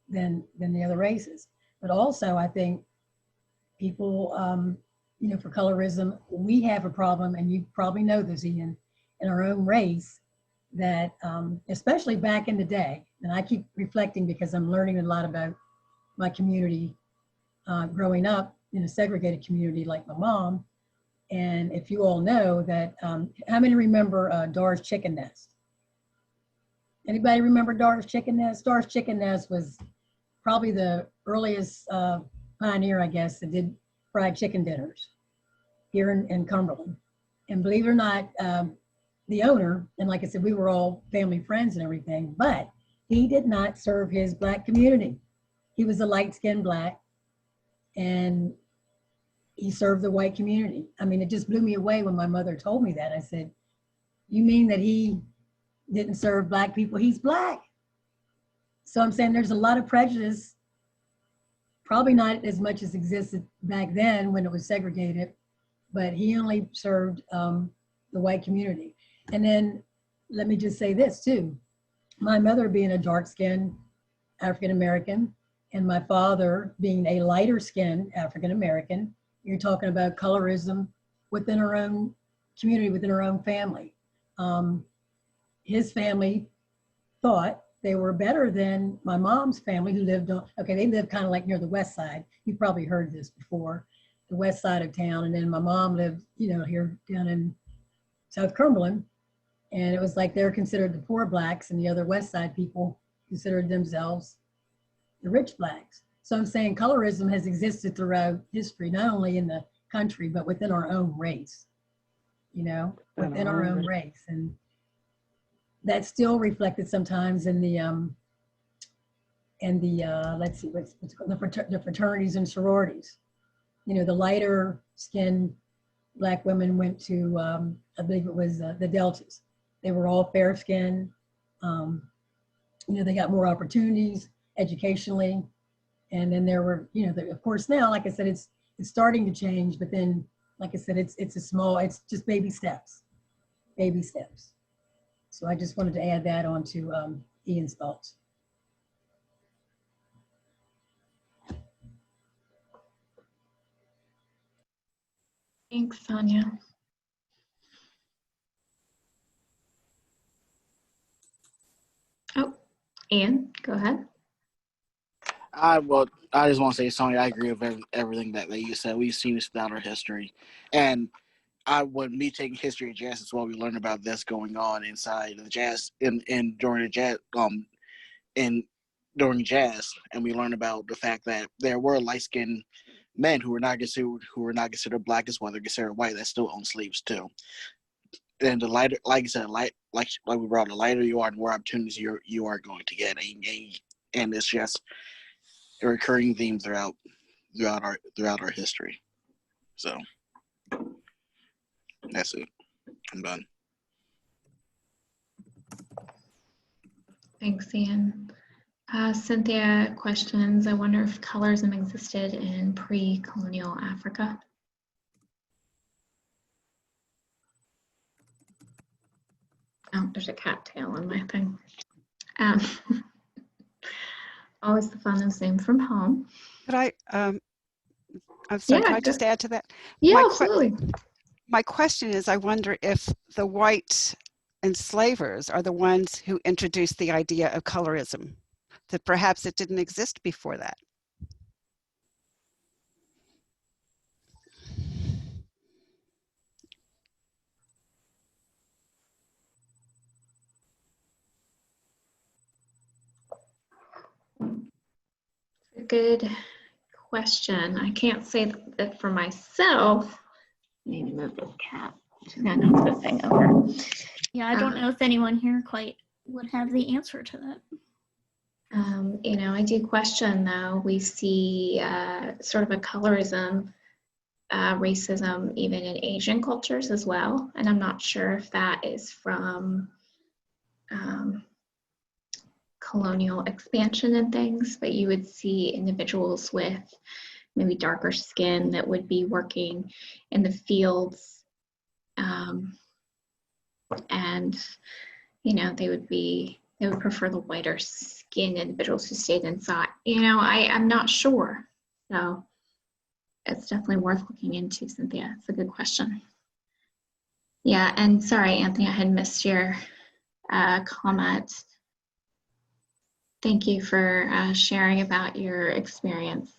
S7: than the other races. But also, I think people, for colorism, we have a problem, and you probably know this, Ian, in our own race, that especially back in the day, and I keep reflecting because I'm learning a lot about my community growing up in a segregated community like my mom. And if you all know that, how many remember Dora's Chicken Nest? Anybody remember Dora's Chicken Nest? Dora's Chicken Nest was probably the earliest pioneer, I guess, that did fried chicken dinners here in Cumberland. And believe it or not, the owner, and like I said, we were all family friends and everything, but he did not serve his Black community. He was a light-skinned Black, and he served the white community. I mean, it just blew me away when my mother told me that. I said, you mean that he didn't serve Black people? He's Black. So I'm saying there's a lot of prejudice, probably not as much as existed back then when it was segregated, but he only served the white community. And then let me just say this too. My mother being a dark-skinned African-American, and my father being a lighter-skinned African-American, you're talking about colorism within our own community, within our own family. His family thought they were better than my mom's family, who lived on, okay, they lived kind of like near the west side. You've probably heard this before, the west side of town. And then my mom lived, here down in South Cumberland. And it was like they're considered the poor Blacks, and the other west side people considered themselves the rich Blacks. So I'm saying colorism has existed throughout history, not only in the country, but within our own race, within our own race. And that's still reflected sometimes in the let's see, what's the fraternities and sororities. The lighter skinned Black women went to, I believe it was the Deltas. They were all fair skinned. They got more opportunities educationally. And then there were, of course now, like I said, it's starting to change, but then, like I said, it's just baby steps. So I just wanted to add that on to Ian's thoughts.
S1: Thanks, Sonia. Oh, Ian, go ahead.
S14: I just want to say, Sonia, I agree with everything that you said. We've seen this throughout our history. And when me taking history of jazz as well, we learned about this going on inside the jazz during jazz, and we learned about the fact that there were light-skinned men who were not considered Black as well. They're considered white that still own slaves too. And the lighter, like I said, like we brought, the lighter you are, the more opportunities you are going to get, and it's just a recurring theme throughout our history. So that's it. I'm done.
S1: Thanks, Ian. Cynthia questions, I wonder if colorism existed in pre-colonial Africa. Oh, there's a cat tail on my thing. Always the fun of Zoom from home.
S2: Could I, I'm sorry, can I just add to that?
S1: Yeah, absolutely.
S2: My question is, I wonder if the white enslavers are the ones who introduced the idea of colorism, that perhaps it didn't exist before that.
S1: Good question. I can't say that for myself. I need to move this cat. She's gonna knock this thing over.
S3: Yeah, I don't know if anyone here quite would have the answer to that.
S1: I do question though. We see sort of a colorism racism even in Asian cultures as well. And I'm not sure if that is from colonial expansion and things, but you would see individuals with maybe darker skin that would be working in the fields, and they would prefer the whiter skinned individuals who stayed inside. I'm not sure. So it's definitely worth looking into, Cynthia. It's a good question. Yeah, and sorry, Anthony, I had missed your comment. Thank you for sharing about your experience.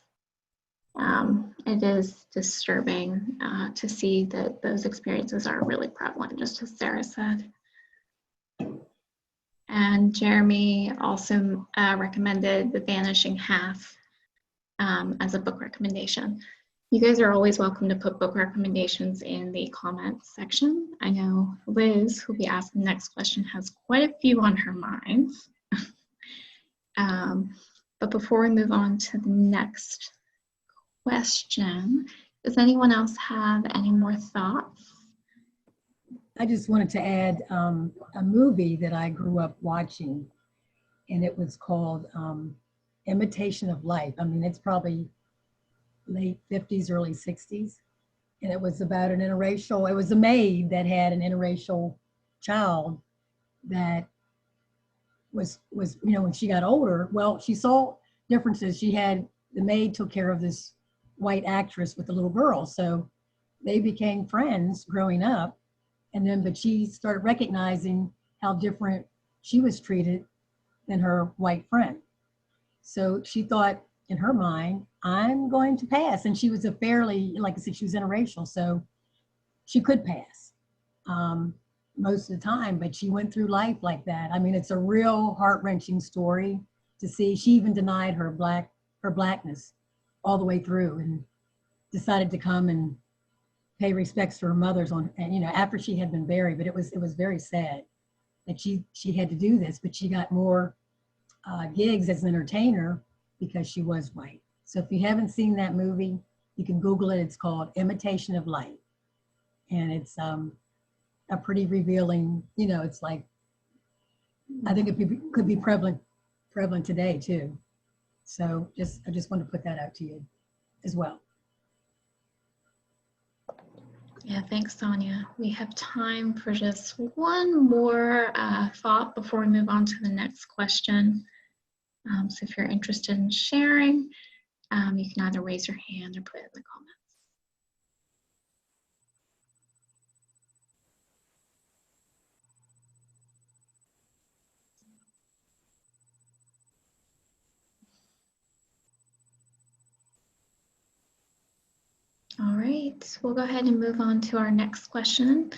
S1: It is disturbing to see that those experiences are really prevalent, just as Sarah said. And Jeremy also recommended The Vanishing Half as a book recommendation. You guys are always welcome to put book recommendations in the comments section. I know Liz, who'll be asking the next question, has quite a few on her mind. But before we move on to the next question, does anyone else have any more thoughts?
S7: I just wanted to add a movie that I grew up watching, and it was called Imitation of Life. I mean, it's probably late 50s, early 60s. And it was about it was a maid that had an interracial child that was, when she got older, well, she saw differences. The maid took care of this white actress with the little girl. So they became friends growing up. But she started recognizing how different she was treated than her white friend. So she thought in her mind, I'm going to pass. And she was like I said, she was interracial, so she could pass most of the time, but she went through life like that. I mean, it's a real heart-wrenching story to see. She even denied her blackness all the way through and decided to come and pay respects to her mother's after she had been buried. But it was very sad that she had to do this, but she got more gigs as an entertainer because she was white. So if you haven't seen that movie, you can Google it. It's called Imitation of Life. And it's a pretty revealing, it's like, I think it could be prevalent today too. So I just want to put that out to you as well.
S1: Yeah, thanks, Sonia. We have time for just one more thought before we move on to the next question. So if you're interested in sharing, you can either raise your hand or put it in the comments. All right, we'll go ahead and move on to our next question.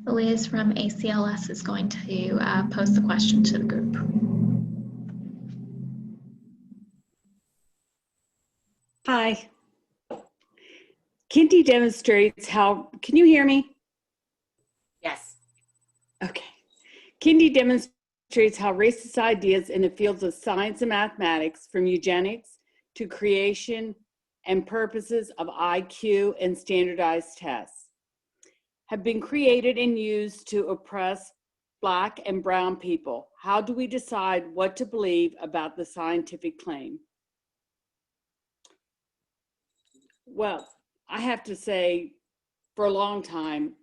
S1: Liz from ACLS is going to post the question to the group.
S15: Hi. Kindy demonstrates how, can you hear me?
S11: Yes.
S15: Okay. Kindy demonstrates how racist ideas in the fields of science and mathematics, from eugenics to creation and purposes of IQ and standardized tests, have been created and used to oppress Black and brown people. How do we decide what to believe about the scientific claim? Well, I have to say, for a long time,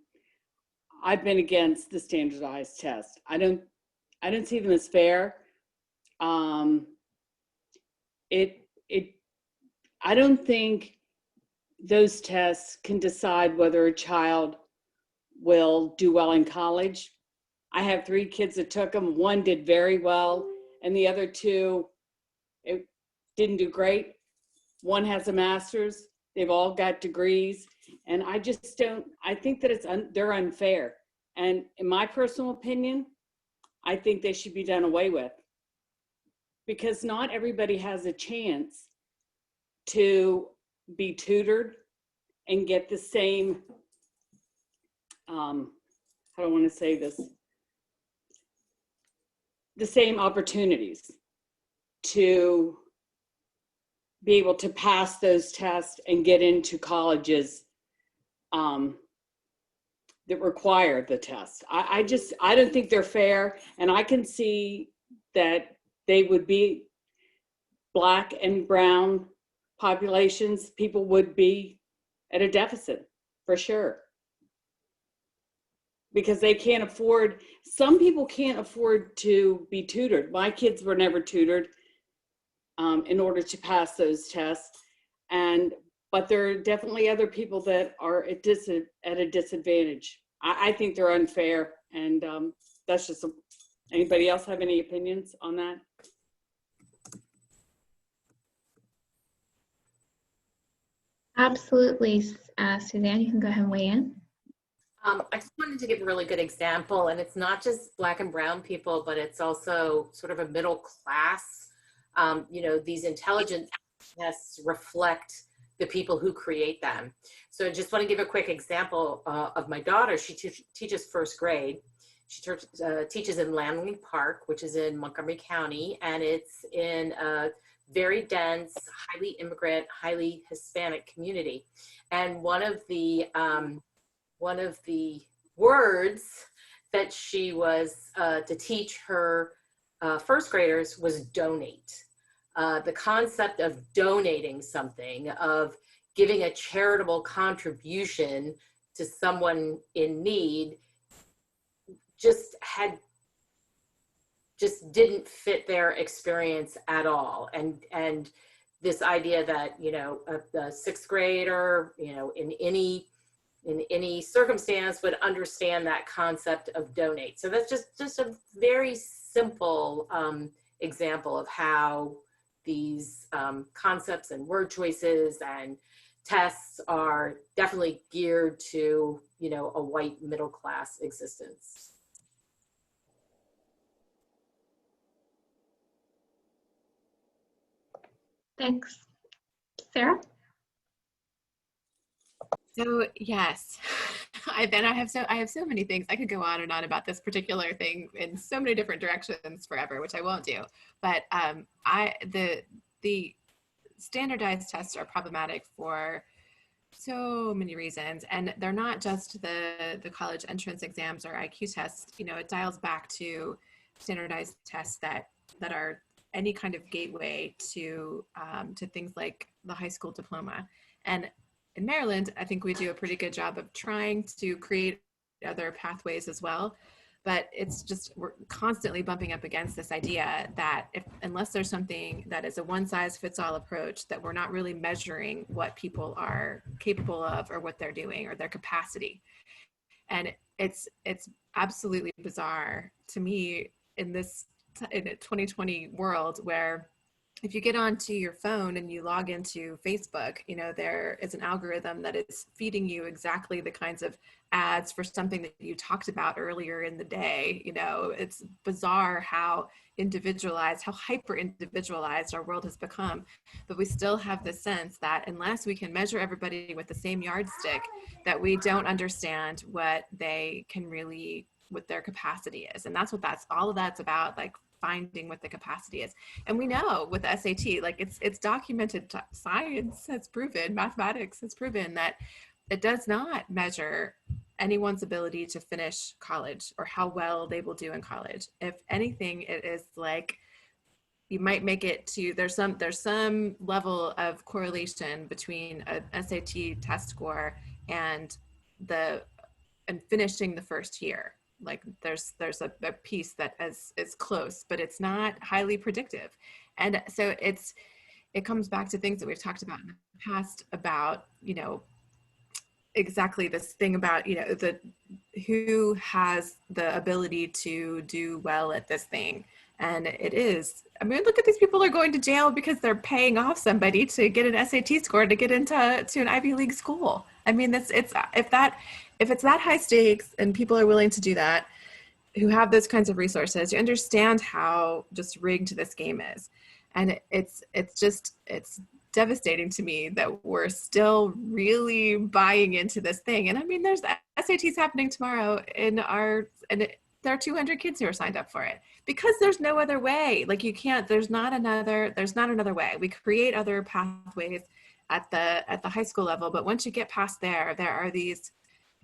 S15: I've been against the standardized test. I don't see them as fair. I don't think those tests can decide whether a child will do well in college. I have 3 kids that took them. 1 did very well, and the other 2, it didn't do great. 1 has a master's. They've all got degrees, and I just don't. I think that they're unfair. And in my personal opinion, I think they should be done away with, because not everybody has a chance to be tutored and get the same, how do I want to say this? The same opportunities to be able to pass those tests and get into colleges that require the test. I don't think they're fair, and I can see that they would be Black and brown populations, people would be at a deficit for sure. Because they can't afford, some people can't afford to be tutored. My kids were never tutored in order to pass those tests. But there are definitely other people that are at a disadvantage. I think they're unfair, and that's just, anybody else have any opinions on that?
S1: Absolutely. Suzanne, you can go ahead and weigh in.
S11: I just wanted to give a really good example, and it's not just Black and brown people, but it's also sort of a middle class. You know, these intelligence tests reflect the people who create them. So I just want to give a quick example of my daughter. She teaches first grade. She teaches in Langley Park, which is in Montgomery County, and it's in a very dense, highly immigrant, highly Hispanic community. And one of the words that she was to teach her first graders was donate. The concept of donating something, of giving a charitable contribution to someone in need, just didn't fit their experience at all. And this idea that, you know, a sixth grader, you know, in any circumstance would understand that concept of donate. So that's just a very simple example of how these concepts and word choices and tests are definitely geared to, you know, a white middle class existence.
S1: Thanks. Sarah?
S6: So yes, I have so many things. I could go on and on about this particular thing in so many different directions forever, which I won't do. But the standardized tests are problematic for so many reasons, and they're not just the college entrance exams or IQ tests. You know, it dials back to standardized tests that are any kind of gateway to things like the high school diploma. And in Maryland, I think we do a pretty good job of trying to create other pathways as well. But it's just, we're constantly bumping up against this idea that unless there's something that is a one-size-fits-all approach, that we're not really measuring what people are capable of or what they're doing or their capacity. And it's absolutely bizarre to me in a 2020 world where if you get onto your phone and you log into Facebook, you know, there is an algorithm that is feeding you exactly the kinds of ads for something that you talked about earlier in the day. You know, it's bizarre how individualized, how hyper individualized our world has become. But we still have this sense that unless we can measure everybody with the same yardstick, that we don't understand what they can really, what their capacity is. And that's what all of that's about, like finding what the capacity is. And we know with the SAT, like it's documented, science has proven, mathematics has proven that it does not measure anyone's ability to finish college or how well they will do in college. If anything, it is like you might make it to, there's some level of correlation between a SAT test score and finishing the first year. Like there's a piece that is close, but it's not highly predictive. And so it comes back to things that we've talked about in the past about, you know, exactly this thing about, you know, who has the ability to do well at this thing. And it is, I mean, look at these people are going to jail because they're paying off somebody to get an SAT score to get into an Ivy League school. I mean, if it's that high stakes and people are willing to do that, who have those kinds of resources, you understand how just rigged this game is. And it's devastating to me that we're still really buying into this thing. And I mean, there's SATs happening tomorrow and there are 200 kids who are signed up for it because there's no other way. Like you can't, there's not another way. We create other pathways at the high school level, but once you get past there are these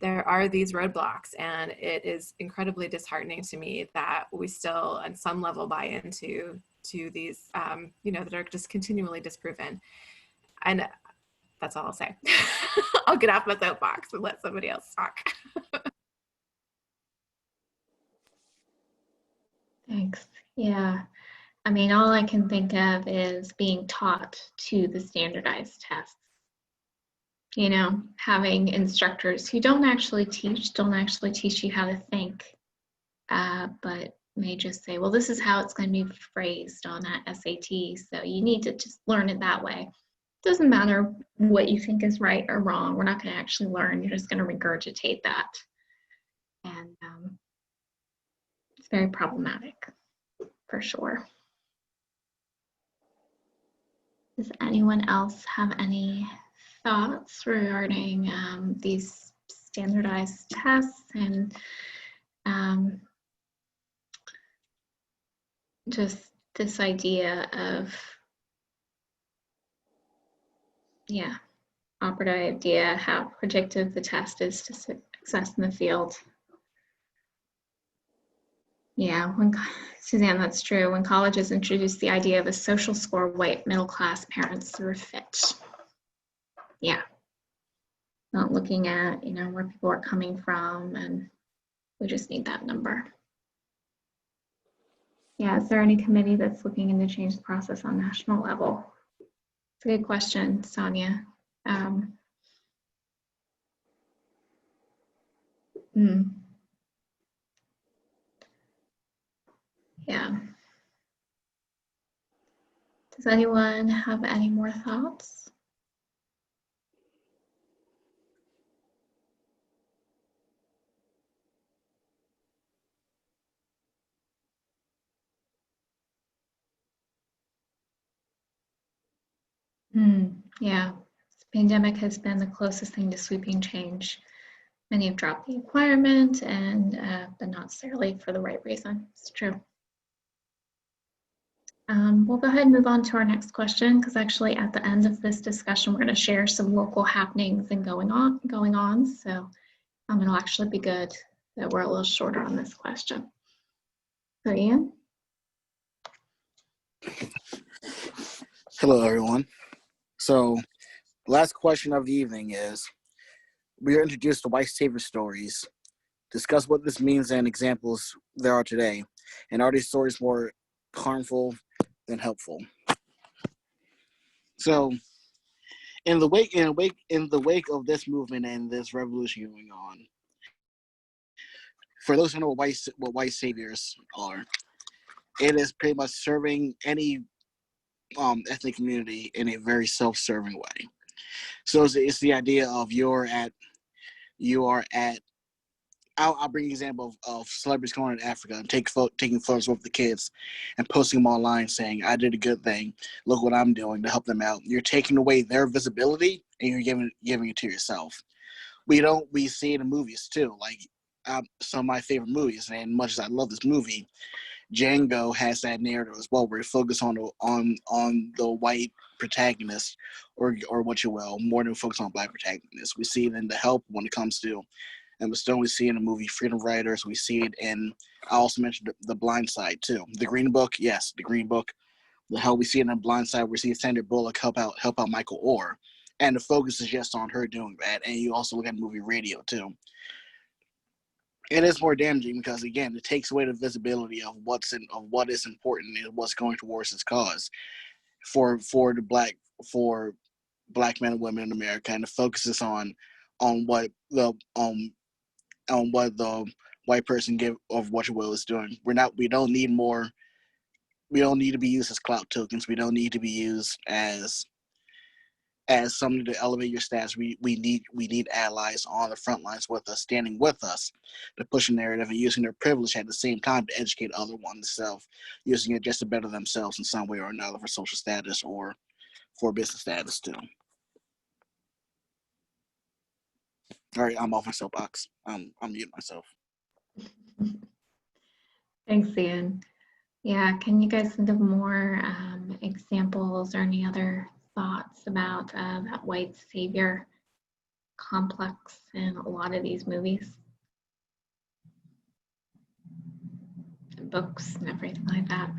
S6: roadblocks, and it is incredibly disheartening to me that we still on some level buy into these that are just continually disproven. And that's all I'll say. I'll get off my soapbox and let somebody else talk.
S1: Thanks. Yeah. I mean, all I can think of is being taught to the standardized tests. You know, having instructors who don't actually teach you how to think, but may just say, well, this is how it's going to be phrased on that SAT, so you need to just learn it that way. Doesn't matter what you think is right or wrong. We're not going to actually learn. You're just going to regurgitate that. And it's very problematic, for sure. Does anyone else have any thoughts regarding these standardized tests and just this idea of, operative idea, how predictive the test is to success in the field? Yeah, Suzanne, that's true. When colleges introduced the idea of a social score, white middle-class parents threw a fit. Yeah. Not looking at, where people are coming from, and we just need that number. Yeah, is there any committee that's looking into change the process on national level? It's a good question, Sonia. Yeah. Does anyone have any more thoughts? Yeah, this pandemic has been the closest thing to sweeping change. Many have dropped the requirement, but not necessarily for the right reason. It's true. We'll go ahead and move on to our next question, because actually at the end of this discussion, we're going to share some local happenings and going on. So it'll actually be good that we're a little shorter on this question. So Ian?
S14: Hello, everyone. So, last question of the evening is, we are introduced to white savior stories. Discuss what this means and examples there are today, and are these stories more harmful than helpful? So, in the wake of this movement and this revolution going on, for those who know what white saviors are, it is pretty much serving any ethnic community in a very self-serving way. So it's the idea of I'll bring an example of celebrities going to Africa and taking photos with the kids and posting them online saying, I did a good thing, look what I'm doing to help them out. You're taking away their visibility and you're giving it to yourself. We see it in movies too, like some of my favorite movies, and much as I love this movie, Django has that narrative as well, where you focus on the white protagonist, or what you will, more than focus on black protagonists. We see it in The Help when it comes to, and we still see it in the movie Freedom Writers. We see it in, I also mentioned The Blind Side too. The Green Book, yes, The Green Book. The Help, we see it in Blind Side. We see Sandra Bullock help out Michael Orr, and the focus is just on her doing that. And you also look at the movie Radio too. It is more damaging because, again, it takes away the visibility of what is important and what's going towards this cause for black men and women in America, and the focus is on what the white person give of what your will is doing. We don't need to be used as clout tokens. We don't need to be used as something to elevate your status. We need allies on the front lines with us, standing with us, to push a narrative and using their privilege at the same time to educate other ones, using it just to better themselves in some way or another for social status or for business status too. All right, I'm off my soapbox. I'm muting myself.
S1: Thanks, Ian. Yeah, can you guys think of more examples or any other thoughts about that white savior complex in a lot of these movies and books and everything like that?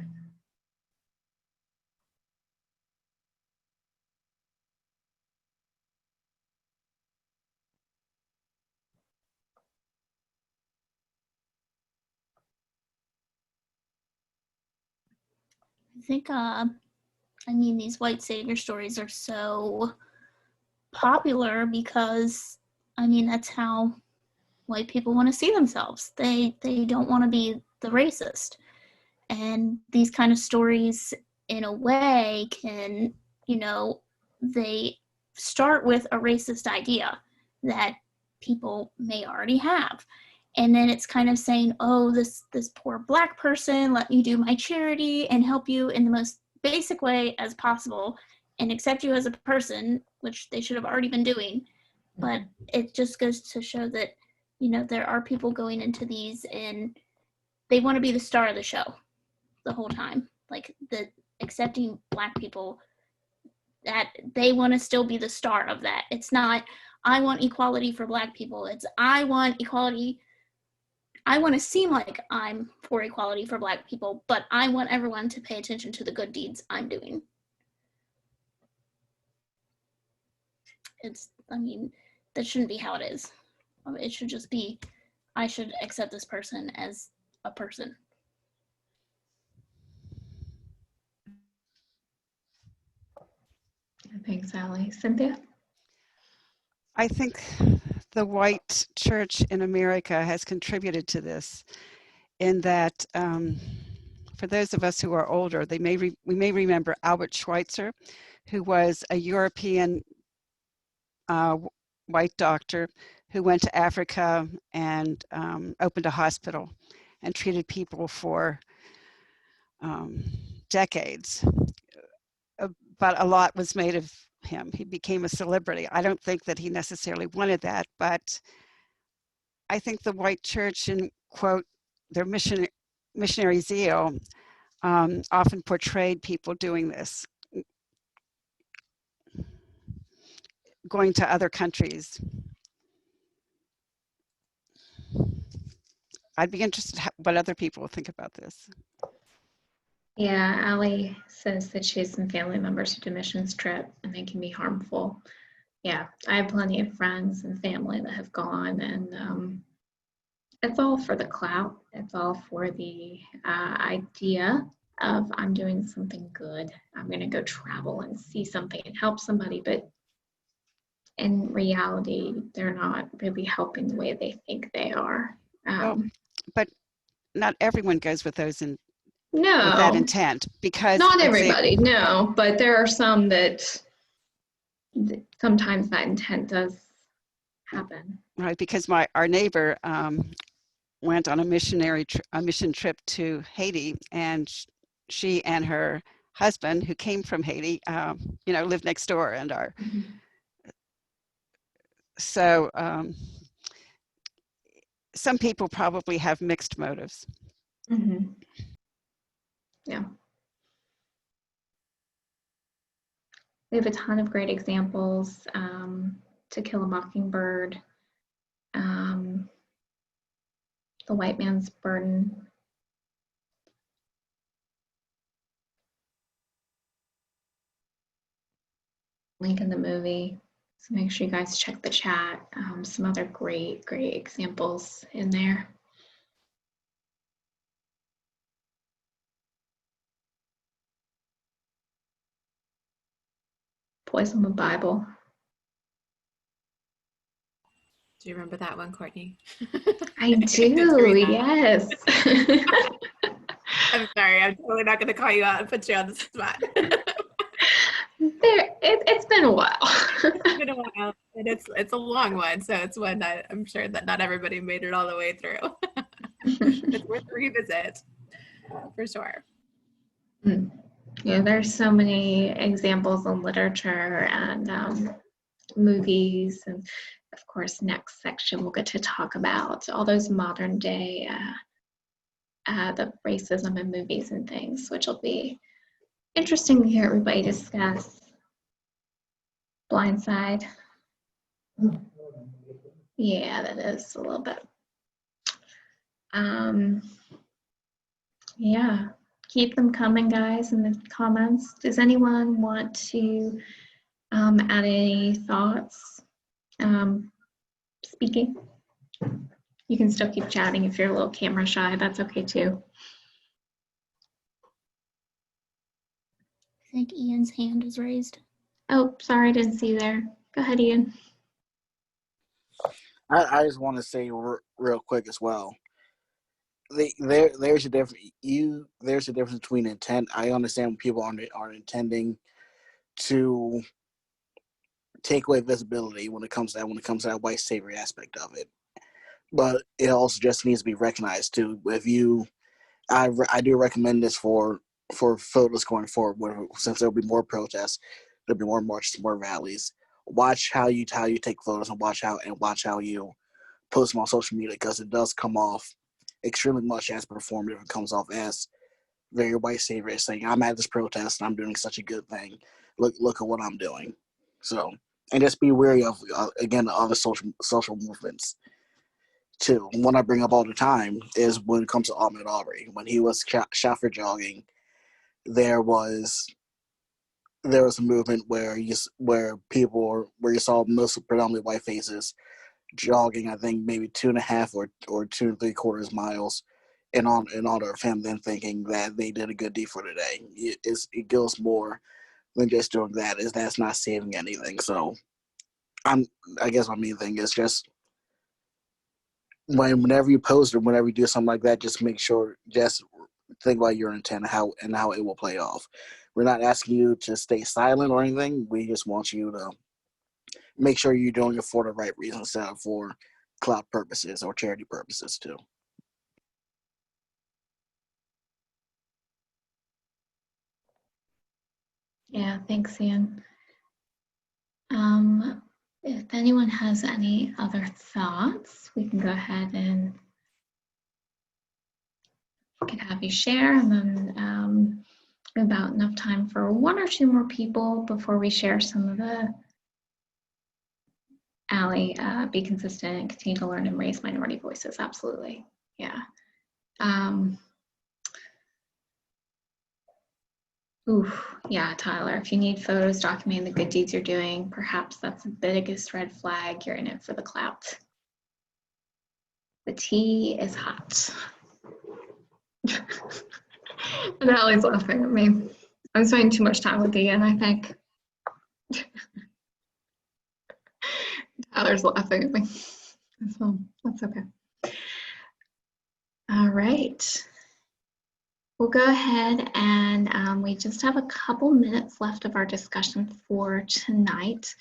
S3: I think, I mean, these white savior stories are so popular because, I mean, that's how white people want to see themselves. They don't want to be the racist. And these kind of stories, in a way, can, you know, they start with a racist idea that people may already have. And then it's kind of saying, oh, this poor Black person, let me do my charity and help you in the most basic way as possible and accept you as a person, which they should have already been doing. But it just goes to show that, you know, there are people going into these and they want to be the star of the show the whole time. Like, the accepting Black people, that they want to still be the star of that. It's not, I want equality for Black people. It's, I want equality. I want to seem like I'm for equality for Black people, but I want everyone to pay attention to the good deeds I'm doing. It's, I mean, that shouldn't be how it is. It should just be, I should accept this person as a person.
S1: Thanks, Allie. Cynthia?
S2: I think the white church in America has contributed to this in that for those of us who are older, we may remember Albert Schweitzer, who was a European white doctor who went to Africa and opened a hospital and treated people for decades. But a lot was made of him. He became a celebrity. I don't think that he necessarily wanted that, but I think the white church, in quote, their missionary zeal, often portrayed people doing this, going to other countries. I'd be interested what other people think about this.
S1: Yeah, Allie says that she has some family members who do missions trip and they can be harmful. Yeah, I have plenty of friends and family that have gone, and it's all for the clout. It's all for the idea of, I'm doing something good. I'm going to go travel and see something and help somebody, but in reality, they're not really helping the way they think they are.
S2: Well, but not everyone goes with those with
S1: No,
S2: that intent, because
S1: not everybody, no, but there are some that sometimes that intent does happen.
S2: Right, because our neighbor went on a mission trip to Haiti, and she and her husband, who came from Haiti, lived next door and are. So some people probably have mixed motives.
S1: Mm-hmm. Yeah. We have a ton of great examples. To Kill a Mockingbird, The White Man's Burden. Link in the movie. So make sure you guys check the chat. Some other great examples in there. Poison the Bible.
S6: Do you remember that one, Courtney?
S1: I do, yes.
S6: I'm sorry, I'm totally not going to call you out and put you on the spot.
S1: It's been a while.
S6: It's been a while, and it's a long one, so it's one that I'm sure that not everybody made it all the way through. It's worth a revisit, for sure.
S1: Yeah, there's so many examples in literature and movies, and of course next section we'll get to talk about all those modern day the racism in movies and things, which will be interesting to hear everybody discuss. Blindside. Yeah, that is a little bit. Yeah, keep them coming, guys, in the comments. Does anyone want to add any thoughts? Speaking? You can still keep chatting if you're a little camera shy. That's okay too.
S3: I think Ian's hand is raised.
S1: Oh, sorry, I didn't see you there. Go ahead, Ian.
S14: I just want to say real quick as well. There's a difference between intent. I understand when people are intending to take away visibility when it comes to that white savior aspect of it, but it also just needs to be recognized too. I do recommend this for photos going forward. Since there'll be more protests, there'll be more marches, more rallies. Watch how you take photos and watch how you post them on social media, because it does come off extremely much as performative. It comes off as very white savior, saying, I'm at this protest and I'm doing such a good thing. Look at what I'm doing. So, and just be wary of again the other social movements too. One I bring up all the time is when it comes to Ahmaud Arbery. When he was shot for jogging, there was a movement where you saw most predominantly white faces jogging, I think maybe 2.5 or 2 3/4 miles, and on honor of him, then thinking that they did a good deed for the day. It goes more than just doing that. That's not saving anything. So I guess my main thing is just whenever you post or whenever you do something like that, just make sure, just think about your intent and how it will play off. We're not asking you to stay silent or anything. We just want you to make sure you're doing it for the right reasons instead of for clout purposes or charity purposes too.
S1: Yeah, thanks, Ian. If anyone has any other thoughts, we can go ahead and could have you share, and then about enough time for 1 or 2 more people before we share some of the Allie, be consistent and continue to learn and raise minority voices. Absolutely. Yeah. Yeah, Tyler, if you need photos documenting the good deeds you're doing, perhaps that's the biggest red flag. You're in it for the clout. The tea is hot. And Allie's laughing at me. I'm spending too much time with Ian, I think. Tyler's laughing at me. So that's okay. All right. We'll go ahead and we just have a couple minutes left of our discussion for tonight.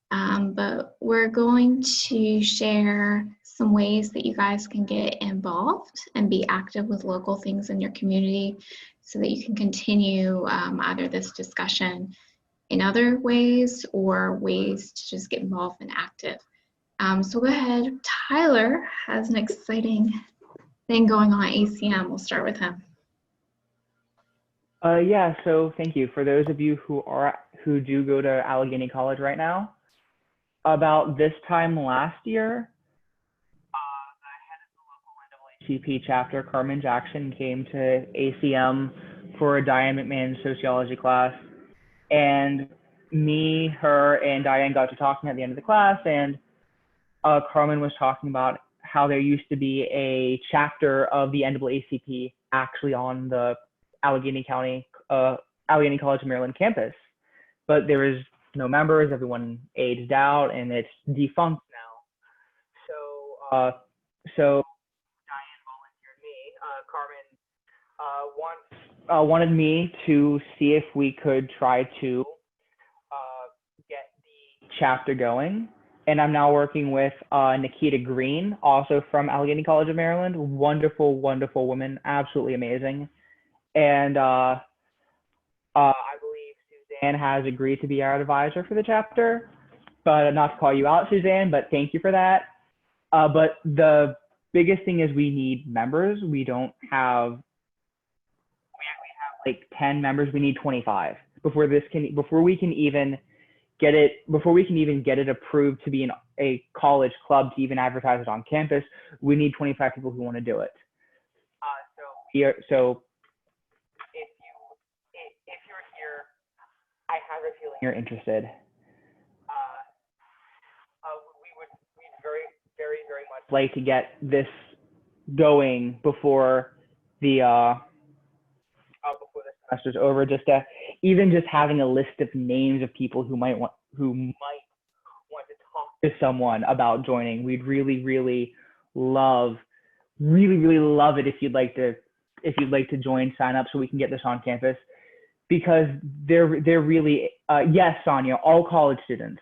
S1: But we're going to share some ways that you guys can get involved and be active with local things in your community so that you can continue either this discussion in other ways or ways to just get involved and active. So go ahead. Tyler has an exciting thing going on at ACM. We'll start with him.
S9: Yeah, so thank you. For those of you who do go to Allegheny College right now, about this time last year, the head of the local NAACP chapter, Carmen Jackson, came to ACM for a Diane McMahon sociology class. And me, her, and Diane got to talking at the end of the class, and Carmen was talking about how there used to be a chapter of the NAACP actually on the Allegheny College of Maryland campus, but there is no members. Everyone aged out, and it's defunct now. So Diane volunteered me. Carmen wanted me to see if we could try to get the chapter going. And I'm now working with Nikita Green, also from Allegheny College of Maryland. Wonderful, wonderful woman, absolutely amazing. And I believe Suzanne has agreed to be our advisor for the chapter. But not to call you out, Suzanne, but thank you for that. But the biggest thing is we need members. We have like 10 members. We need 25 before we can even get it approved to be in a college club to even advertise it on campus. We need 25 people who want to do it. So if you're here, I have a feeling you're interested. We'd very, very, very much like to get this going before the semester's over. Just having a list of names of people who might want to talk to someone about joining. We'd really, really love it if you'd like to join, sign up so we can get this on campus, because they're really yes, Sonia, all college students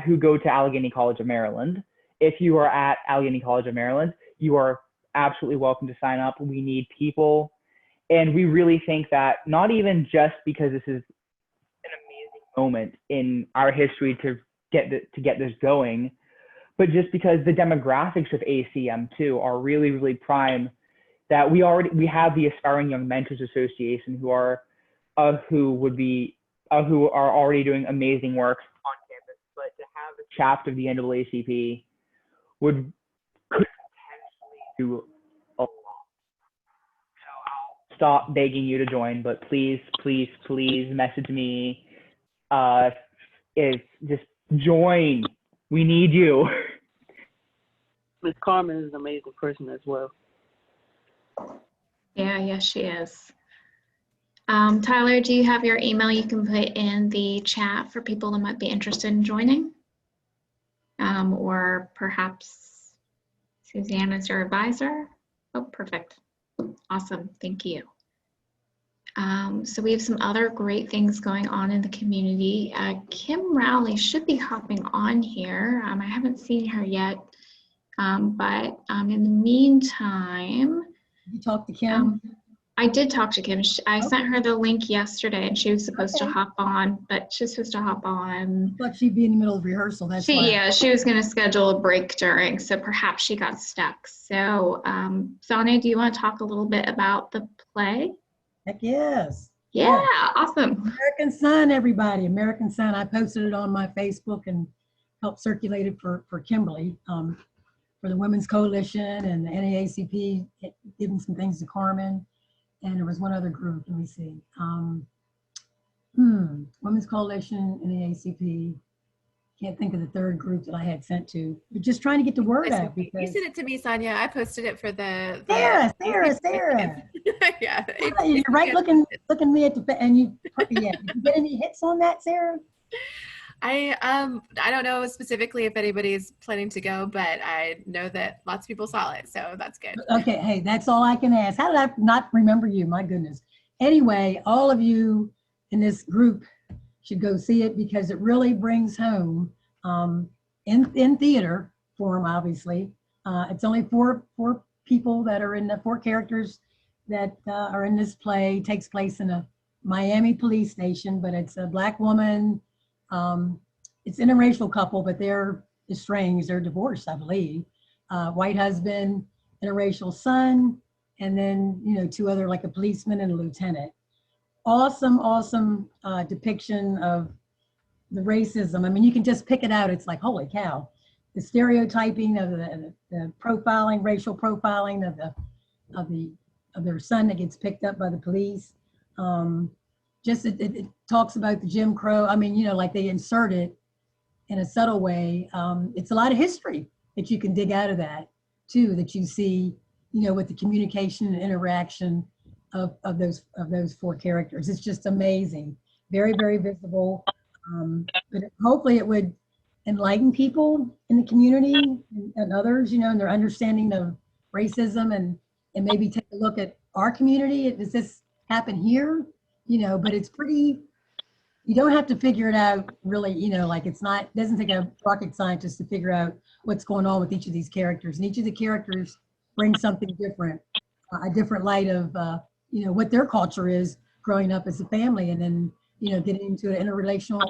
S9: who go to Allegheny College of Maryland. If you are at Allegheny College of Maryland, you are absolutely welcome to sign up. We need people, and we really think that not even just because this is an amazing moment in our history to get this going, but just because the demographics of ACM too are really, really prime. That we have the Aspiring Young Mentors Association who are already doing amazing work on campus, but to have a chapter of the NAACP could potentially do a lot. So I'll stop begging you to join, but please, please, please message me. Just join. We need you.
S16: Miss Carmen is an amazing person as well.
S1: Yeah, yes, she is. Tyler, do you have your email you can put in the chat for people that might be interested in joining? Or perhaps Suzanne is your advisor? Oh, perfect. Awesome, thank you. So we have some other great things going on in the community. Kim Rowley should be hopping on here. I haven't seen her yet, but in the meantime,
S7: you talked to Kim?
S1: I did talk to Kim. I sent her the link yesterday, and she was supposed to hop on, but she's supposed to hop on.
S7: But she'd be in the middle of rehearsal. That's why.
S1: Yeah, she was going to schedule a break during, so perhaps she got stuck. So, Sonia, do you want to talk a little bit about the play?
S7: Heck yes.
S1: Yeah, awesome.
S7: American Son, everybody. American Son. I posted it on my Facebook and helped circulate it for Kimberly, for the Women's Coalition and the NAACP, giving some things to Carmen. And there was one other group, let me see. Women's Coalition, NAACP. Can't think of the third group that I had sent to, but just trying to get the word out.
S6: You sent it to me, Sonia. I posted it for the
S7: Sarah.
S6: Yeah.
S7: You're right, looking me at the, and you get any hits on that, Sarah?
S6: I don't know specifically if anybody's planning to go, but I know that lots of people saw it, so that's good.
S7: Okay, hey, that's all I can ask. How did I not remember you? My goodness. Anyway, all of you in this group should go see it because it really brings home in theater form, obviously. It's only four people that are in the 4 characters that are in this play. It takes place in a Miami police station, but it's a Black woman. It's an interracial couple, but they're estranged. They're divorced, I believe. White husband, interracial son, and then 2 other, like a policeman and a lieutenant. Awesome depiction of the racism. I mean, you can just pick it out. It's like, holy cow. The stereotyping of the profiling, racial profiling of their son that gets picked up by the police. It talks about the Jim Crow. I mean, like they insert it in a subtle way. It's a lot of history that you can dig out of that too, that you see, with the communication and interaction of those 4 characters. It's just amazing. Very, very visible. But hopefully it would enlighten people in the community and others, in their understanding of racism and maybe take a look at our community. Does this happen here? But it's pretty, you don't have to figure it out really, like doesn't take a rocket scientist to figure out what's going on with each of these characters. And each of the characters brings something different, a different light of, what their culture is growing up as a family and then, getting into an interracial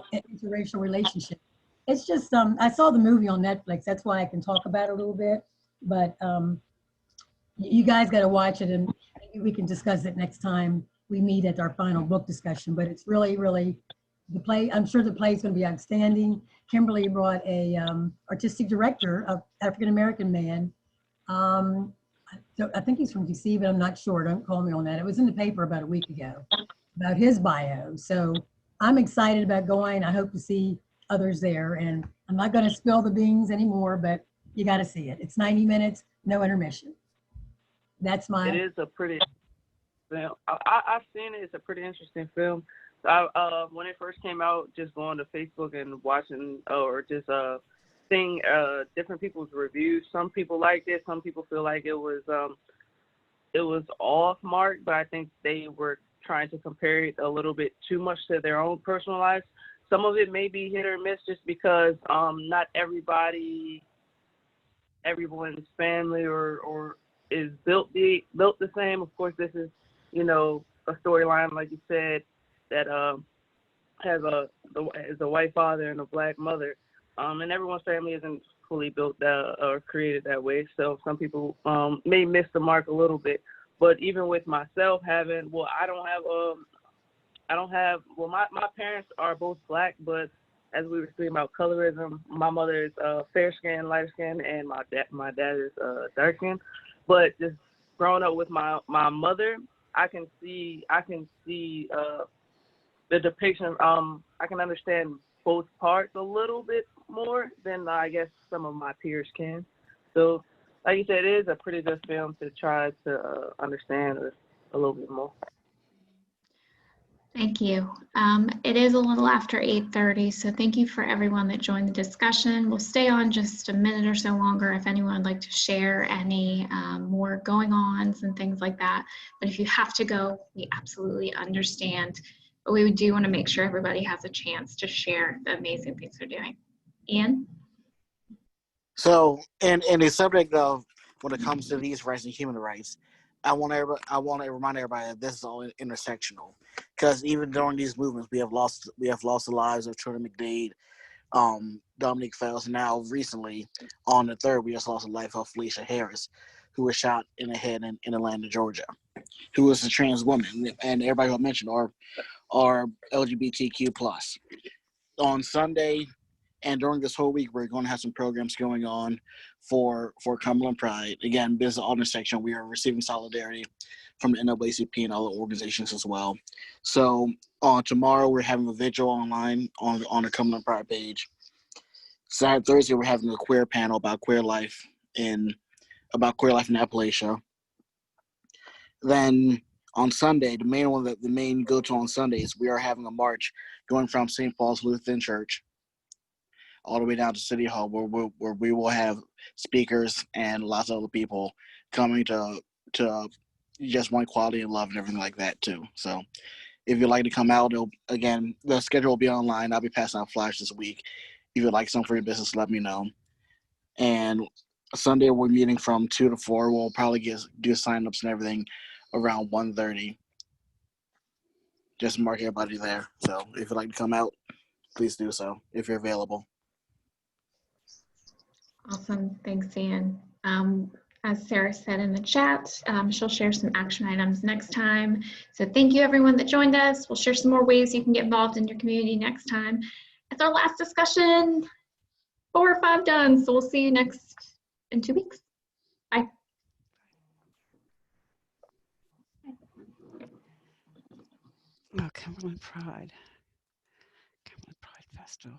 S7: relationship. It's just, I saw the movie on Netflix. That's why I can talk about it a little bit, but You guys got to watch it, and maybe we can discuss it next time we meet at our final book discussion. But it's really, really, the play, I'm sure the play is going to be outstanding. Kimberly brought a artistic director, of African-American man. So I think he's from DC, but I'm not sure. Don't call me on that. It was in the paper about a week ago about his bio. So I'm excited about going. I hope to see others there. And I'm not going to spill the beans anymore, but you got to see it. It's 90 minutes, no intermission. That's my.
S16: It is a pretty film. I've seen it. It's a pretty interesting film. When it first came out, just going to Facebook and watching, or just seeing different people's reviews. Some people liked it. Some people feel like it was off mark, but I think they were trying to compare it a little bit too much to their own personal lives. Some of it may be hit or miss just because not everyone's family or is built the same. Of course, this is, a storyline, like you said, that has a white father and a black mother, and everyone's family isn't fully built or created that way. So some people may miss the mark a little bit. But even with myself having, my parents are both black, but as we were speaking about colorism, my mother is fair skin, light skin, and my dad is dark skin. But just growing up with my mother, I can see the depiction. I can understand both parts a little bit more than I guess some of my peers can. So, like you said, it is a pretty good film to try to understand a little bit more.
S1: Thank you. It is a little after 8:30, so thank you for everyone that joined the discussion. We'll stay on just a minute or so longer if anyone would like to share any more going-ons and things like that. But if you have to go, we absolutely understand. But we do want to make sure everybody has a chance to share the amazing things they're doing. Ian?
S14: So, and the subject of when it comes to these rights and human rights, I want to remind everybody that this is all intersectional, because even during these movements, we have lost the lives of Trina McDade, Dominique Fells, and now recently on the 3rd, we just lost the life of Felicia Harris, who was shot in the head in Atlanta, Georgia, who was a trans woman, and everybody who I mentioned are LGBTQ plus. On Sunday and during this whole week, we're going to have some programs going on for Cumberland Pride. Again, this is all intersection. We are receiving solidarity from the NAACP and other organizations as well. So tomorrow, we're having a vigil online on the Cumberland Pride page. Saturday, Thursday, we're having a queer panel about queer life in Appalachia. Then on Sunday, the main go-to on Sundays, we are having a march going from St. Paul's Lutheran Church all the way down to City Hall, where we will have speakers and lots of other people coming to just want equality and love and everything like that too. So if you'd like to come out, again, the schedule will be online. I'll be passing out flyers this week. If you'd like some for your business, let me know. And Sunday, we're meeting from 2 to 4. We'll probably do signups and everything around 1:30. Just mark everybody there. So if you'd like to come out, please do so if you're available.
S1: Awesome. Thanks, Ian. As Sarah said in the chat, she'll share some action items next time. So thank you, everyone that joined us. We'll share some more ways you can get involved in your community next time. It's our last discussion. 4 or 5 done. So we'll see you in 2 weeks. Bye.
S2: Oh, Cumberland Pride Festival.